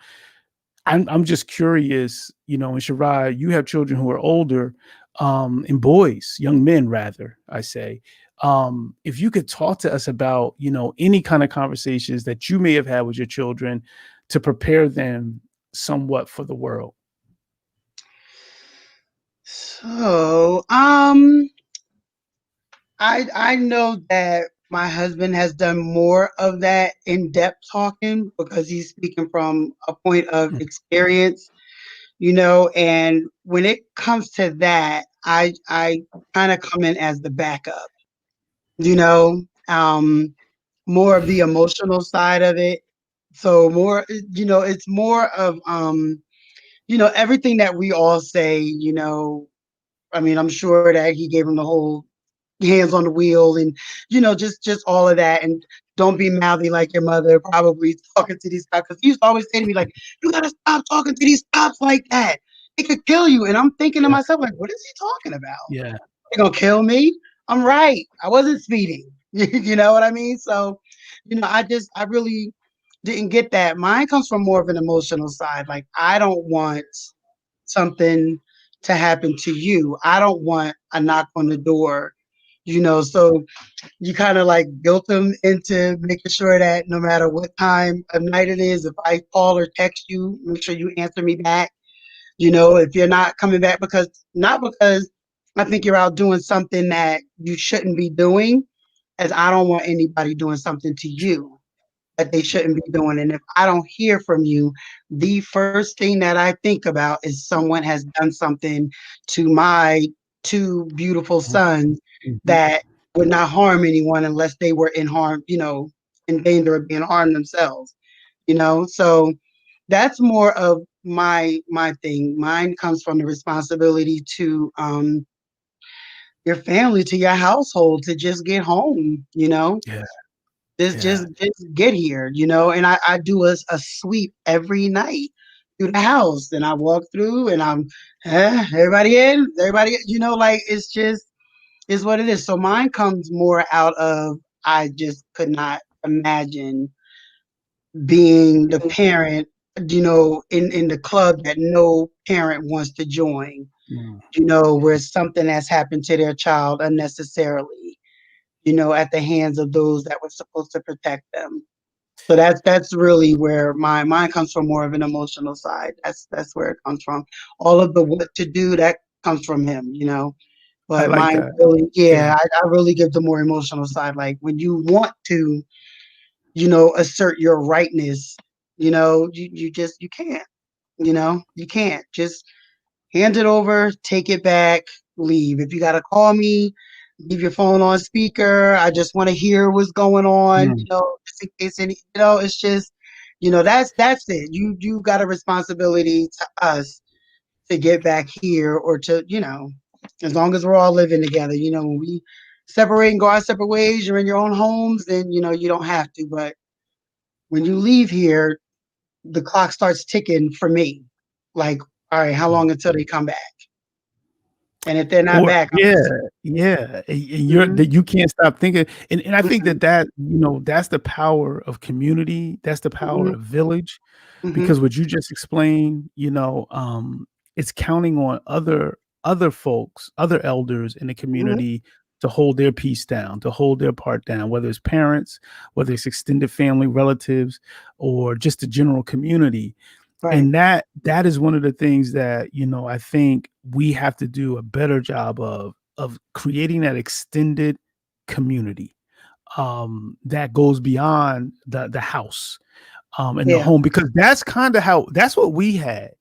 I'm just curious, and Shirai, you have children who are older, and boys, young men, rather, I say, if you could talk to us about, any kind of conversations that you may have had with your children to prepare them somewhat for the world. So, I know that my husband has done more of that in-depth talking because he's speaking from a point of experience, and when it comes to that, I kind of come in as the backup, more of the emotional side of it. So more, it's more of, everything that we all say, I mean, I'm sure that he gave him the whole hands on the wheel and, just all of that. And don't be mouthy like your mother, probably talking to these cops. Because he used to always say to me, like, you got to stop talking to these cops like that. It could kill you. And I'm thinking to myself, like, what is he talking about? Yeah. They're going to kill me? I'm right. I wasn't speeding. You know what I mean? So, I really didn't get that. Mine comes from more of an emotional side. Like, I don't want something to happen to you. I don't want a knock on the door. So you kind of like guilt them into making sure that no matter what time of night it is, if I call or text you, make sure you answer me back. If you're not coming back not because I think you're out doing something that you shouldn't be doing, as I don't want anybody doing something to you. that they shouldn't be doing. And if I don't hear from you, the first thing that I think about is someone has done something to my two beautiful sons that would not harm anyone unless they were in harm, in danger of being harmed themselves, So that's more of my thing. Mine comes from the responsibility to your family, to your household, to just get home, Yeah. Just get here, and I do a sweep every night through the house, and I walk through and I'm everybody in, everybody, like it's what it is. So mine comes more out of, I just could not imagine being the parent, in the club that no parent wants to join, where something has happened to their child unnecessarily, at the hands of those that were supposed to protect them. So that's really where mine comes from, more of an emotional side. That's where it comes from. All of the what to do, that comes from him, I But like mine that. really, I really give the more emotional side. Like when you want to, assert your rightness, you can't, you can't just hand it over, take it back, leave. If you got to call me, leave your phone on speaker. I just want to hear what's going on, just in case any, it's just, that's it. You got a responsibility to us to get back here, or to, as long as we're all living together, when we separate and go our separate ways, you're in your own homes, then, you don't have to. But when you leave here, the clock starts ticking for me. Like, all right, how long until they come back? And if they're not back, and you can't stop thinking. And I think that that's the power of community. That's the power of village, because what you just explained, it's counting on other folks, other elders in the community to hold their piece down, to hold their part down, whether it's parents, whether it's extended family, relatives, or just the general community. Right. And that is one of the things that, I think we have to do a better job of creating that extended community that goes beyond the house and the home, because that's kind of that's what we had.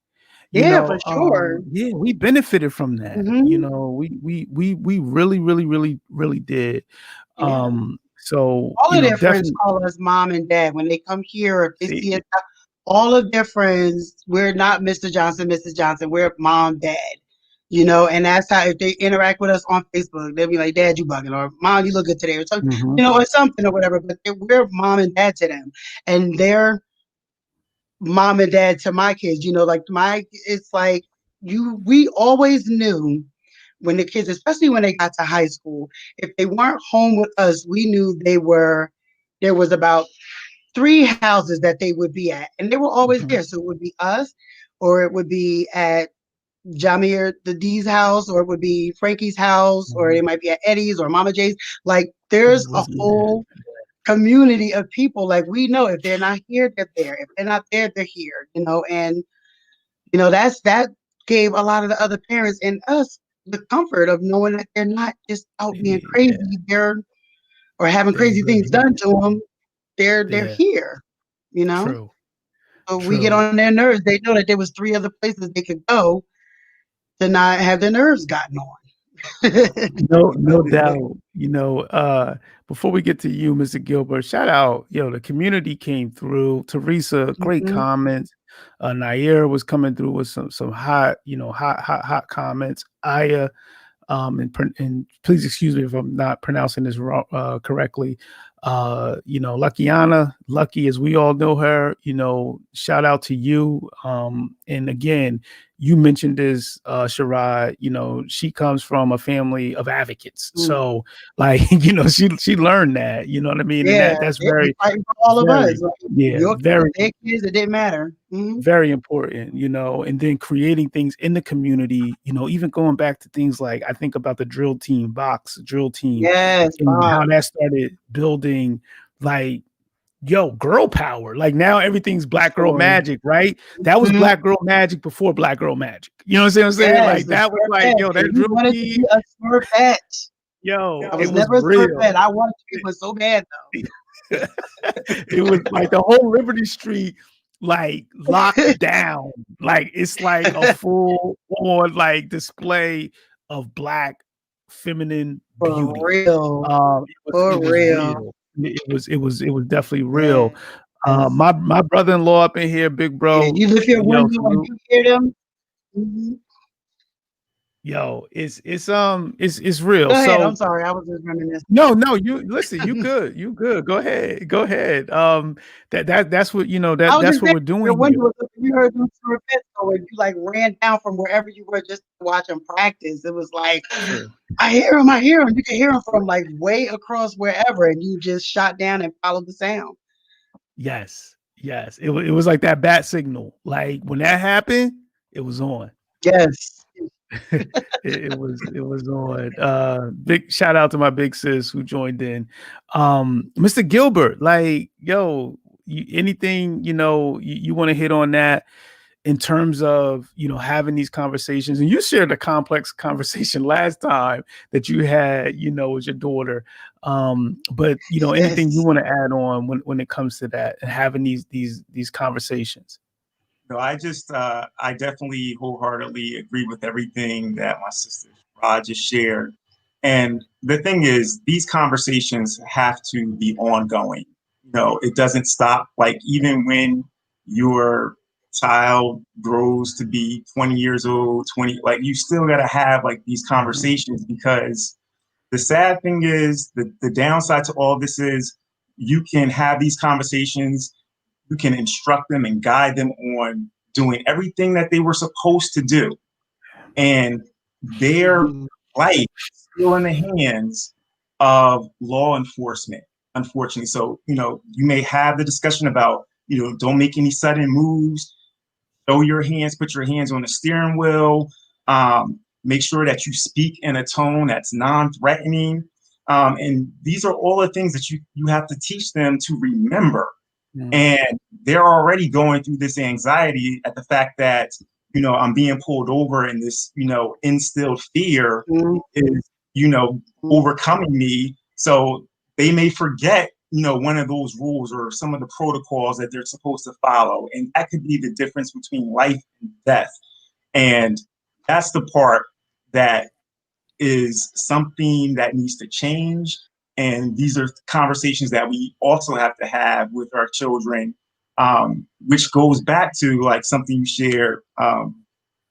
For sure. We benefited from that. We really, really, really, really did. So all of their friends call us mom and dad when they come here, or they see us. All of their friends, we're not Mr. Johnson, Mrs. Johnson, we're mom, dad, and that's how, if they interact with us on Facebook, they'll be like, Dad, you bugging, or Mom, you look good today, or something, or something, or whatever. But we're mom and dad to them, and they're mom and dad to my kids, it's like we always knew when the kids, especially when they got to high school, if they weren't home with us, we knew there was about 3 houses that they would be at, and they were always there. So it would be us, or it would be at Jamir the D's house, or it would be Frankie's house, or it might be at Eddie's or Mama J's. Like, there's a whole community of people. Like, we know if they're not here, they're there. If they're not there, they're here. And that gave a lot of the other parents and us the comfort of knowing that they're not just out being crazy. They're or having crazy things done to them. They're here, True. So we get on their nerves. They know that there was 3 other places they could go to not have their nerves gotten on. No doubt. Before we get to you, Mr. Gilbert, shout out, the community came through. Teresa, great comments. Nair was coming through with some hot comments. Aya, and please excuse me if I'm not pronouncing this wrong, correctly. Lucky, as we all know her, shout out to you. And again, you mentioned this, Sharad, she comes from a family of advocates. So she learned that, you know what I mean? Yeah, and that's very fighting for all of us. Very kids, it didn't matter. Very important, and then creating things in the community, even going back to things like, I think about the drill team, yes, and how that started building, like, girl power. Like, now everything's Black Girl Magic, right? That was Black Girl Magic before Black Girl Magic. You know what I'm saying? Yes, like, that was like, that drill team. A smart bet. I was never a smart bet. I wanted to be one so bad, though. It was like the whole Liberty Street, like locked down. Like it's like a full on like display of Black feminine For beauty. real. It was real. It was definitely real. Yes. My brother-in-law up in here, big bro. Yeah, you lift your window and you hear them. Mm-hmm. Yo, it's real. Go ahead. So I'm sorry, I was just reminiscing. no, you listen, you good. Go ahead. That's what that's what we're doing your window here. was up and you heard them through a fence, so you like ran down from wherever you were just to watch them practice. It was like, I hear him. You can hear him from like way across wherever, and you just shot down and followed the sound. Yes. It was like that bat signal. Like when that happened, it was on. Yes. it was on. Big shout out to my big sis who joined in. Mr. Gilbert, like, yo, anything you want to hit on that in terms of having these conversations? And you shared a complex conversation last time that you had with your daughter, but anything you want to add on when it comes to that and having these conversations? No, I definitely wholeheartedly agree with everything that my sister Rod just shared. And the thing is, these conversations have to be ongoing. It doesn't stop. Like even when your child grows to be 20 years old, like you still got to have like these conversations, because the sad thing is the downside to all this is you can have these conversations. You can instruct them and guide them on doing everything that they were supposed to do. And their life is still in the hands of law enforcement, unfortunately. So, you may have the discussion about, don't make any sudden moves, show your hands, put your hands on the steering wheel, make sure that you speak in a tone that's non-threatening. And these are all the things that you have to teach them to remember. And they're already going through this anxiety at the fact that, I'm being pulled over, and this, instilled fear is, overcoming me. So they may forget, one of those rules or some of the protocols that they're supposed to follow. And that could be the difference between life and death. And that's the part that is something that needs to change. And these are conversations that we also have to have with our children, which goes back to like something you shared,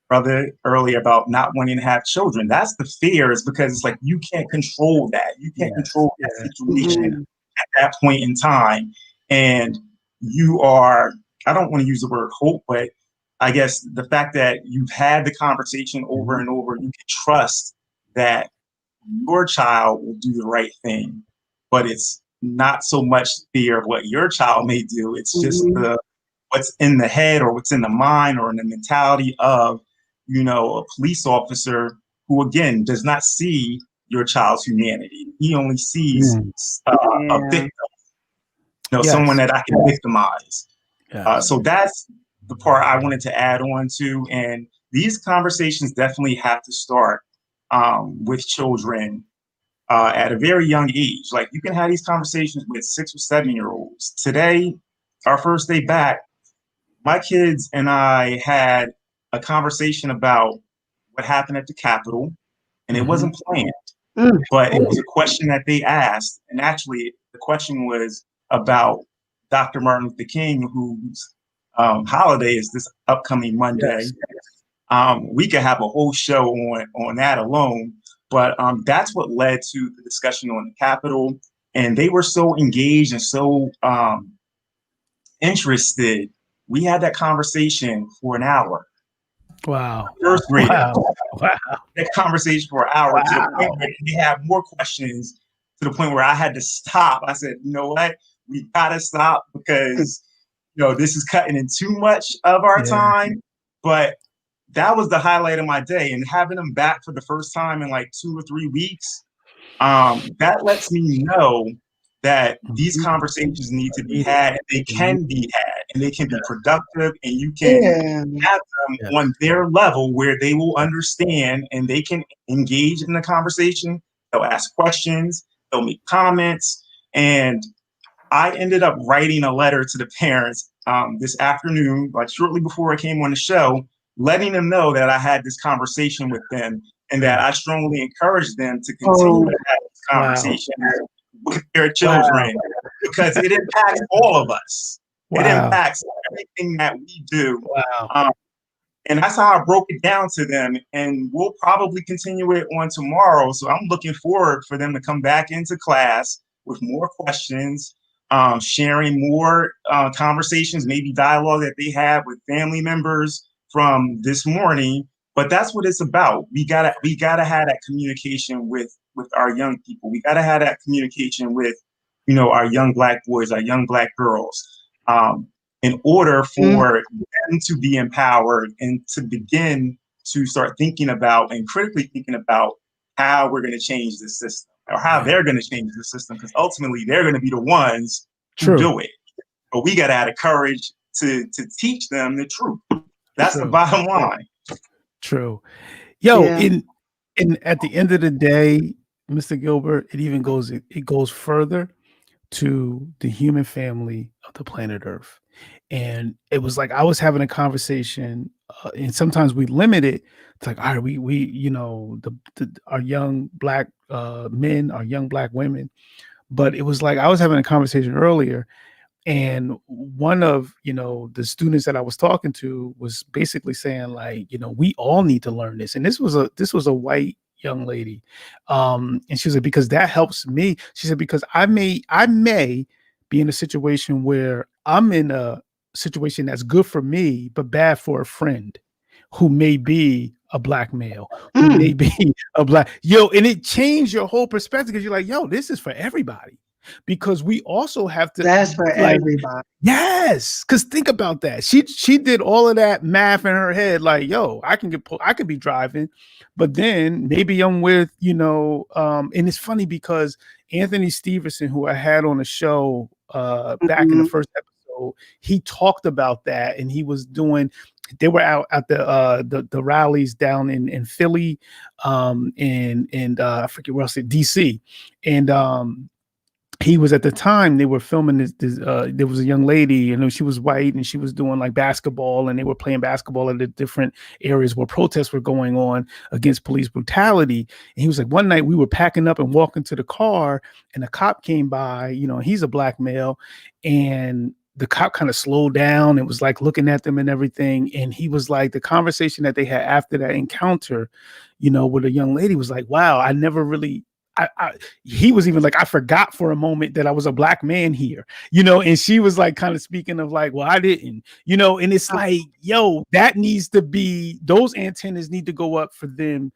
brother, earlier about not wanting to have children. That's the fear, is because it's like you can't control that. You can't control that situation at that point in time. And you are, I don't want to use the word hope, but I guess the fact that you've had the conversation over and over, you can trust that your child will do the right thing, but it's not so much fear of what your child may do. It's just what's in the head or what's in the mind or in the mentality of, a police officer who, again, does not see your child's humanity. He only sees a victim, someone that I can victimize. So that's the part I wanted to add on to. And these conversations definitely have to start with children at a very young age. Like you can have these conversations with 6 or 7-year-olds. Today, our first day back, my kids and I had a conversation about what happened at the Capitol, and it wasn't planned, but it was a question that they asked. And actually, the question was about Dr. Martin Luther King, whose holiday is this upcoming Monday. We could have a whole show on that alone, but that's what led to the discussion on the Capitol. And they were so engaged and so interested. We had that conversation for an hour. Wow. First grader. Wow. That conversation for an hour to the point where we had more questions, to the point where I had to stop. I said, you know what? We gotta stop because this is cutting in too much of our time. But that was the highlight of my day. And having them back for the first time in like 2 or 3 weeks, that lets me know that these conversations need to be had, and they can be had, and they can be productive, and you can have them on their level where they will understand and they can engage in the conversation. They'll ask questions, they'll make comments, and I ended up writing a letter to the parents this afternoon, like shortly before I came on the show, letting them know that I had this conversation with them and that I strongly encourage them to continue to have this conversation with their children because it impacts all of us. It impacts everything that we do. And that's how I broke it down to them. And we'll probably continue it on tomorrow. So I'm looking forward for them to come back into class with more questions, sharing more conversations, maybe dialogue that they had with family members from this morning. But that's what it's about. We gotta have that communication with our young people. We gotta have that communication with, our young Black boys, our young Black girls. In order for them to be empowered and to begin to start thinking about and critically thinking about how we're going to change the system or how they're going to change the system, because ultimately they're going to be the ones who do it. But we got to have the courage to teach them the truth. That's the bottom line. True. Yo, in at the end of the day, Mr. Gilbert, it goes further to the human family of the planet Earth. And it was like I was having a conversation, and sometimes we limit it. It's like, all right, we our young Black men, our young Black women. But it was like I was having a conversation earlier, and one of the students that I was talking to was basically saying like, we all need to learn this. And this was a white young lady, and she said, because that helps me. She said, because I may be in a situation where I'm in a situation that's good for me but bad for a friend who may be a Black male, who may be a Black and it changed your whole perspective, because you're like, this is for everybody, because we also have to. That's for everybody. Yes, because think about that. She did all of that math in her head, like, I could be driving, but then maybe I'm with, and it's funny because Anthony Stevenson, who I had on the show back in the first episode, he talked about that, and he was they were out at the rallies down in Philly, and I forget where else, DC, and he was, at the time they were filming this there was a young lady, she was white, and she was doing like basketball, and they were playing basketball at the different areas where protests were going on against police brutality. And he was like, one night we were packing up and walking to the car, and a cop came by, he's a Black male, and the cop kind of slowed down and was like looking at them and everything. And he was like, the conversation that they had after that encounter, with a young lady, was like, wow, I never really, he was even like, I forgot for a moment that I was a Black man here, and she was like kind of speaking of like, well, I didn't, and it's like, that needs to be, those antennas need to go up for them,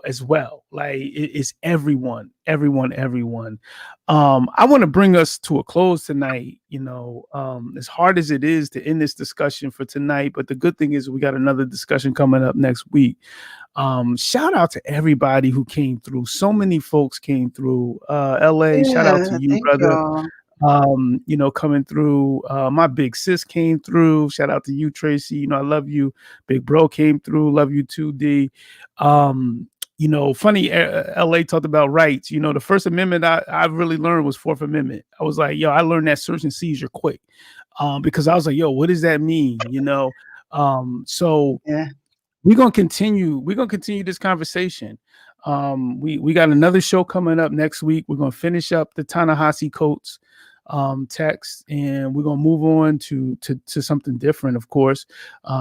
as well. Like it's everyone. I want to bring us to a close tonight, as hard as it is to end this discussion for tonight, but the good thing is we got another discussion coming up next week. Shout out to everybody who came through. So many folks came through. LA, shout out to you, brother. Coming through. My big sis came through. Shout out to you, Tracy. I love you. Big bro came through. Love you too, D. Funny, LA talked about rights. The First Amendment I really learned was Fourth Amendment. I was like, I learned that search and seizure quick, because I was like, what does that mean? So yeah. We're gonna continue this conversation. We got another show coming up next week. We're gonna finish up the Ta-Nehisi Coates text, and we're gonna move on to something different, of course,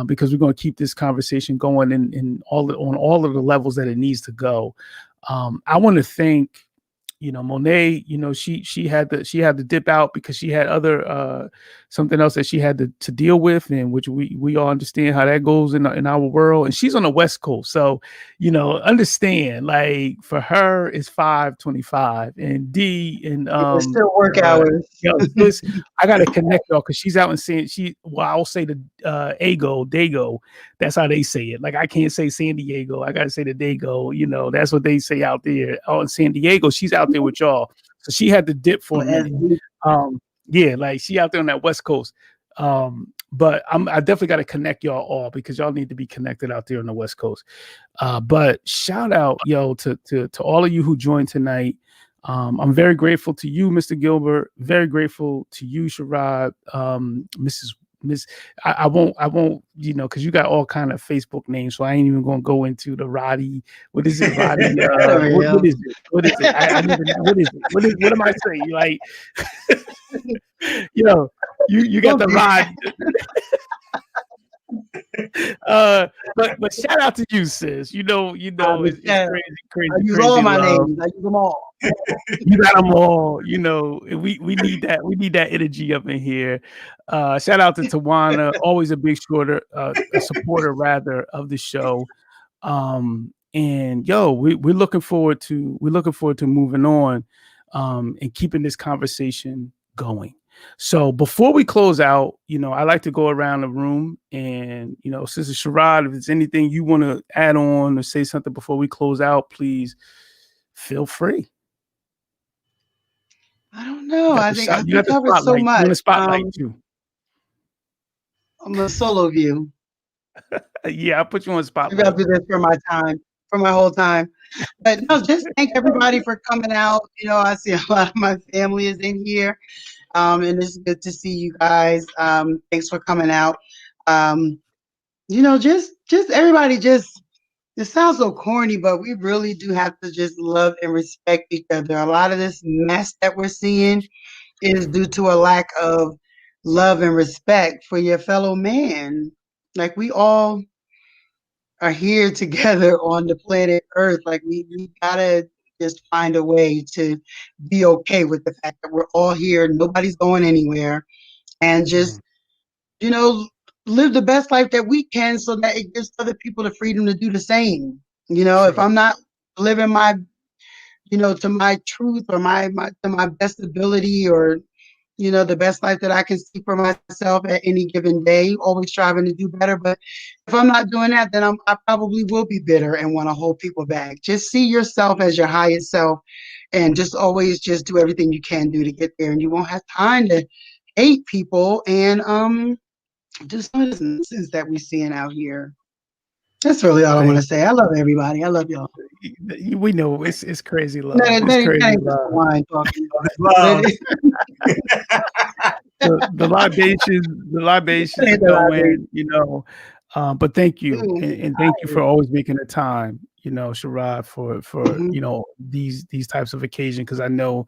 because we're gonna keep this conversation going on all of the levels that it needs to go. I want to thank Monet. She had to dip out because she had other something else that she had to deal with, and which we all understand how that goes in our world. And she's on the West Coast, so understand, like, for her it's 5:25, and D and it's still work hours. I gotta connect y'all because she's out in I'll say the Dago. That's how they say it. Like, I can't say San Diego. I gotta say the Dago. That's what they say out there. Oh, in San Diego, she's out there with y'all. So she had to dip for a minute. Like, she out there on that West Coast. But I definitely got to connect y'all all, because y'all need to be connected out there on the West Coast. But shout out, to all of you who joined tonight. I'm very grateful to you, Mr. Gilbert. Very grateful to you, Sherrod. Miss, I won't, because you got all kind of Facebook names, so I ain't even gonna go into the Roddy. What is it, Roddy? What is it? What is it? I never know. What is it? What am I saying? Like, you got the Rod. But shout out to you, sis. It's crazy. I use all my names. I use them all. You got them all. We need that. We need that energy up in here. Shout out to Tawana, always a big a supporter rather of the show. And we're looking forward to moving on, and keeping this conversation going. So before we close out, I like to go around the room and, Sister Sherrod, if there's anything you want to add on or say something before we close out, please feel free. I don't know. I think I got the covered so much. I'm going to spotlight you. I'm a solo view. Yeah, I'll put you on the spotlight. Maybe I'll do this for my whole time. But no, just thank everybody for coming out. I see a lot of my family is in here. And it's good to see you guys. Thanks for coming out. Just everybody it sounds so corny, but we really do have to just love and respect each other. A lot of this mess that we're seeing is due to a lack of love and respect for your fellow man. Like, we all are here together on the planet Earth. Like, we gotta just find a way to be okay with the fact that we're all here. Nobody's going anywhere. And just, live the best life that we can so that it gives other people the freedom to do the same. If I'm not living my, to my truth or to my best ability, or, the best life that I can see for myself at any given day, always striving to do better. But if I'm not doing that, then I probably will be bitter and want to hold people back. Just see yourself as your highest self, and just always just do everything you can do to get there. And you won't have time to hate people and do some of this nonsense that we're seeing out here. That's really all I want to say. I love everybody. I love y'all. We know it's crazy love. It's crazy love. Wine talking love. The libations going, but thank you. And thank you for always making the time, Sherrod, for these types of occasions, because I know,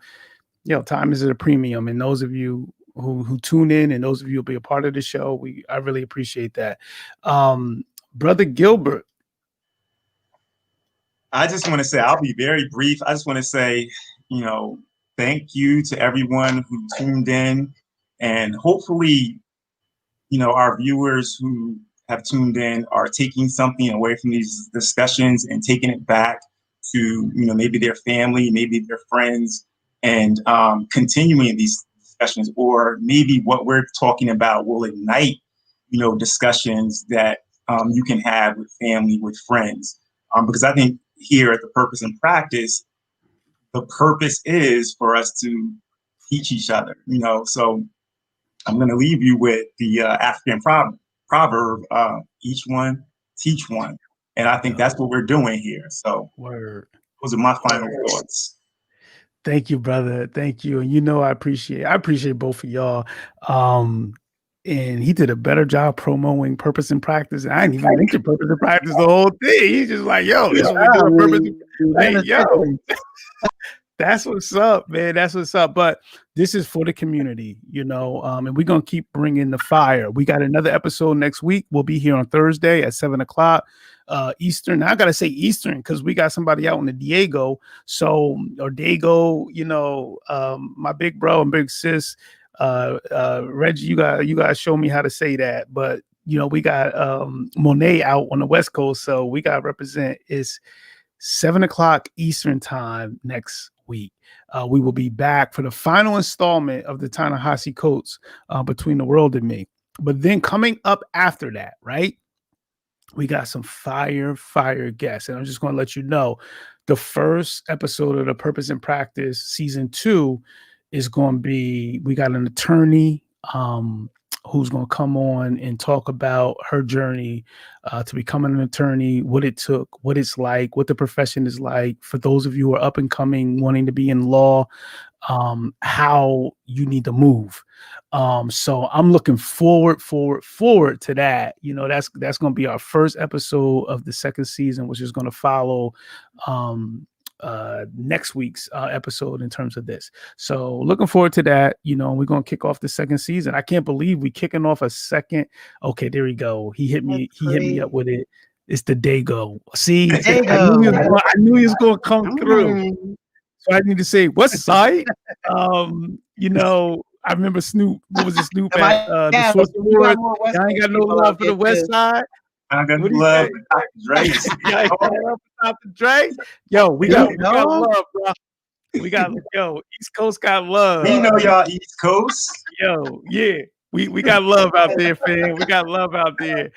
time is at a premium, and those of you who tune in and those of you who'll be a part of the show, I really appreciate that. Brother Gilbert. I just want to say, I'll be very brief. I just want to say, thank you to everyone who tuned in, and hopefully, our viewers who have tuned in are taking something away from these discussions and taking it back to, maybe their family, maybe their friends, and continuing these discussions, or maybe what we're talking about will ignite, discussions that you can have with family, with friends. Because I think here at the Purpose and Practice, the purpose is for us to teach each other, So I'm going to leave you with the African proverb, each one, teach one. And I think that's what we're doing here. So those are my final thoughts. Thank you, brother. Thank you. And I appreciate both of y'all. And he did a better job promoting Purpose and Practice. And I didn't even mention Purpose and Practice the whole thing. He's just like, yo, this is what we do. That's what's up, man. That's what's up. But this is for the community, and we're going to keep bringing the fire. We got another episode next week. We'll be here on Thursday at 7:00 Eastern. Now I got to say Eastern because we got somebody out in the Dago. My big bro and big sis, Reggie, you got to show me how to say that. But, we got Monet out on the West Coast. So we got to represent. It's 7:00 Eastern time next week. We will be back for the final installment of the Ta-Nehisi Coates, Between the World and Me. But then coming up after that, right, we got some fire guests. And I'm just going to let you know, the first episode of the Purpose and Practice season 2 is going to be, we got an attorney who's going to come on and talk about her journey to becoming an attorney, what it took, what it's like, what the profession is like for those of you who are up and coming, wanting to be in law, how you need to move. So I'm looking forward to that. You know, that's going to be our first episode of the second season, which is going to follow next week's episode in terms of this. So looking forward to that. You know, we're going to kick off the second season. I can't believe we kicking off a second. Okay, there we go. He hit me up with it. It's the Dago. See, I knew he was going to come through. So I need to say, what site? You know, I remember Snoop. What was it, Snoop at the Source Awards? I ain't got no love for the West Side. I got love for Dr. Dre. Yo, we got love, bro. We got East Coast got love. You know y'all East Coast. Yo, yeah. We got love out there, fam. We got love out there.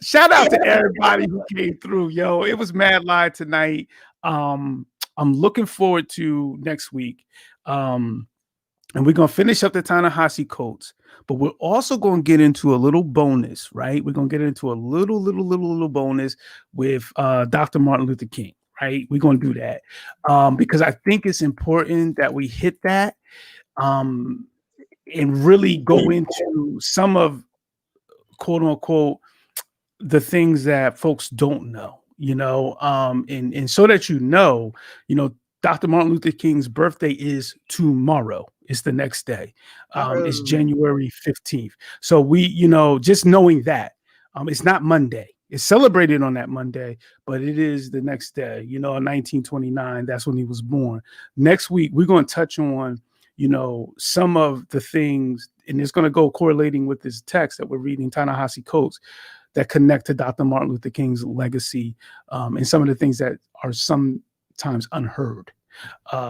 Shout out to everybody who came through. Yo, it was mad live tonight. I'm looking forward to next week. And we're going to finish up the Ta-Nehisi Coates, but we're also going to get into a little bonus, right? We're going to get into a little bonus with Dr. Martin Luther King, right? We're going to do that because I think it's important that we hit that and really go into some of, quote unquote, the things that folks don't know. You know, and so that you know, Dr. Martin Luther King's birthday is tomorrow. It's the next day. It's January 15th. So we, just knowing that it's not Monday. It's celebrated on that Monday, but it is the next day. In 1929, that's when he was born. Next week, we're going to touch on, some of the things, and it's going to go correlating with this text that we're reading, Ta-Nehisi Coates, that connect to Dr. Martin Luther King's legacy and some of the things that are sometimes unheard.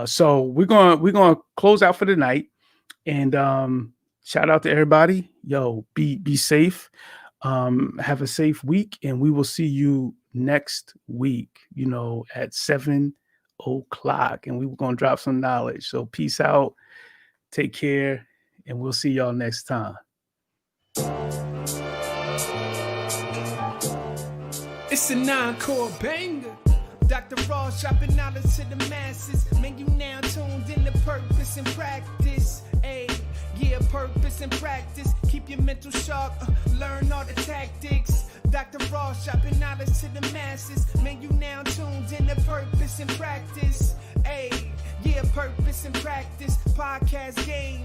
So we're gonna close out for the night and shout out to everybody. Yo, be safe. Have a safe week, and we will see you next week. At 7:00, and we were gonna drop some knowledge. So peace out. Take care, and we'll see y'all next time. It's a 9-chord banger. Dr. Ross dropping knowledge to the masses. Man, you now tuned in to purpose and practice. Purpose and practice. Keep your mental sharp. Learn all the tactics. Dr. Ross dropping knowledge to the masses. Man, you now tuned in to purpose and practice. Purpose and practice. Podcast game.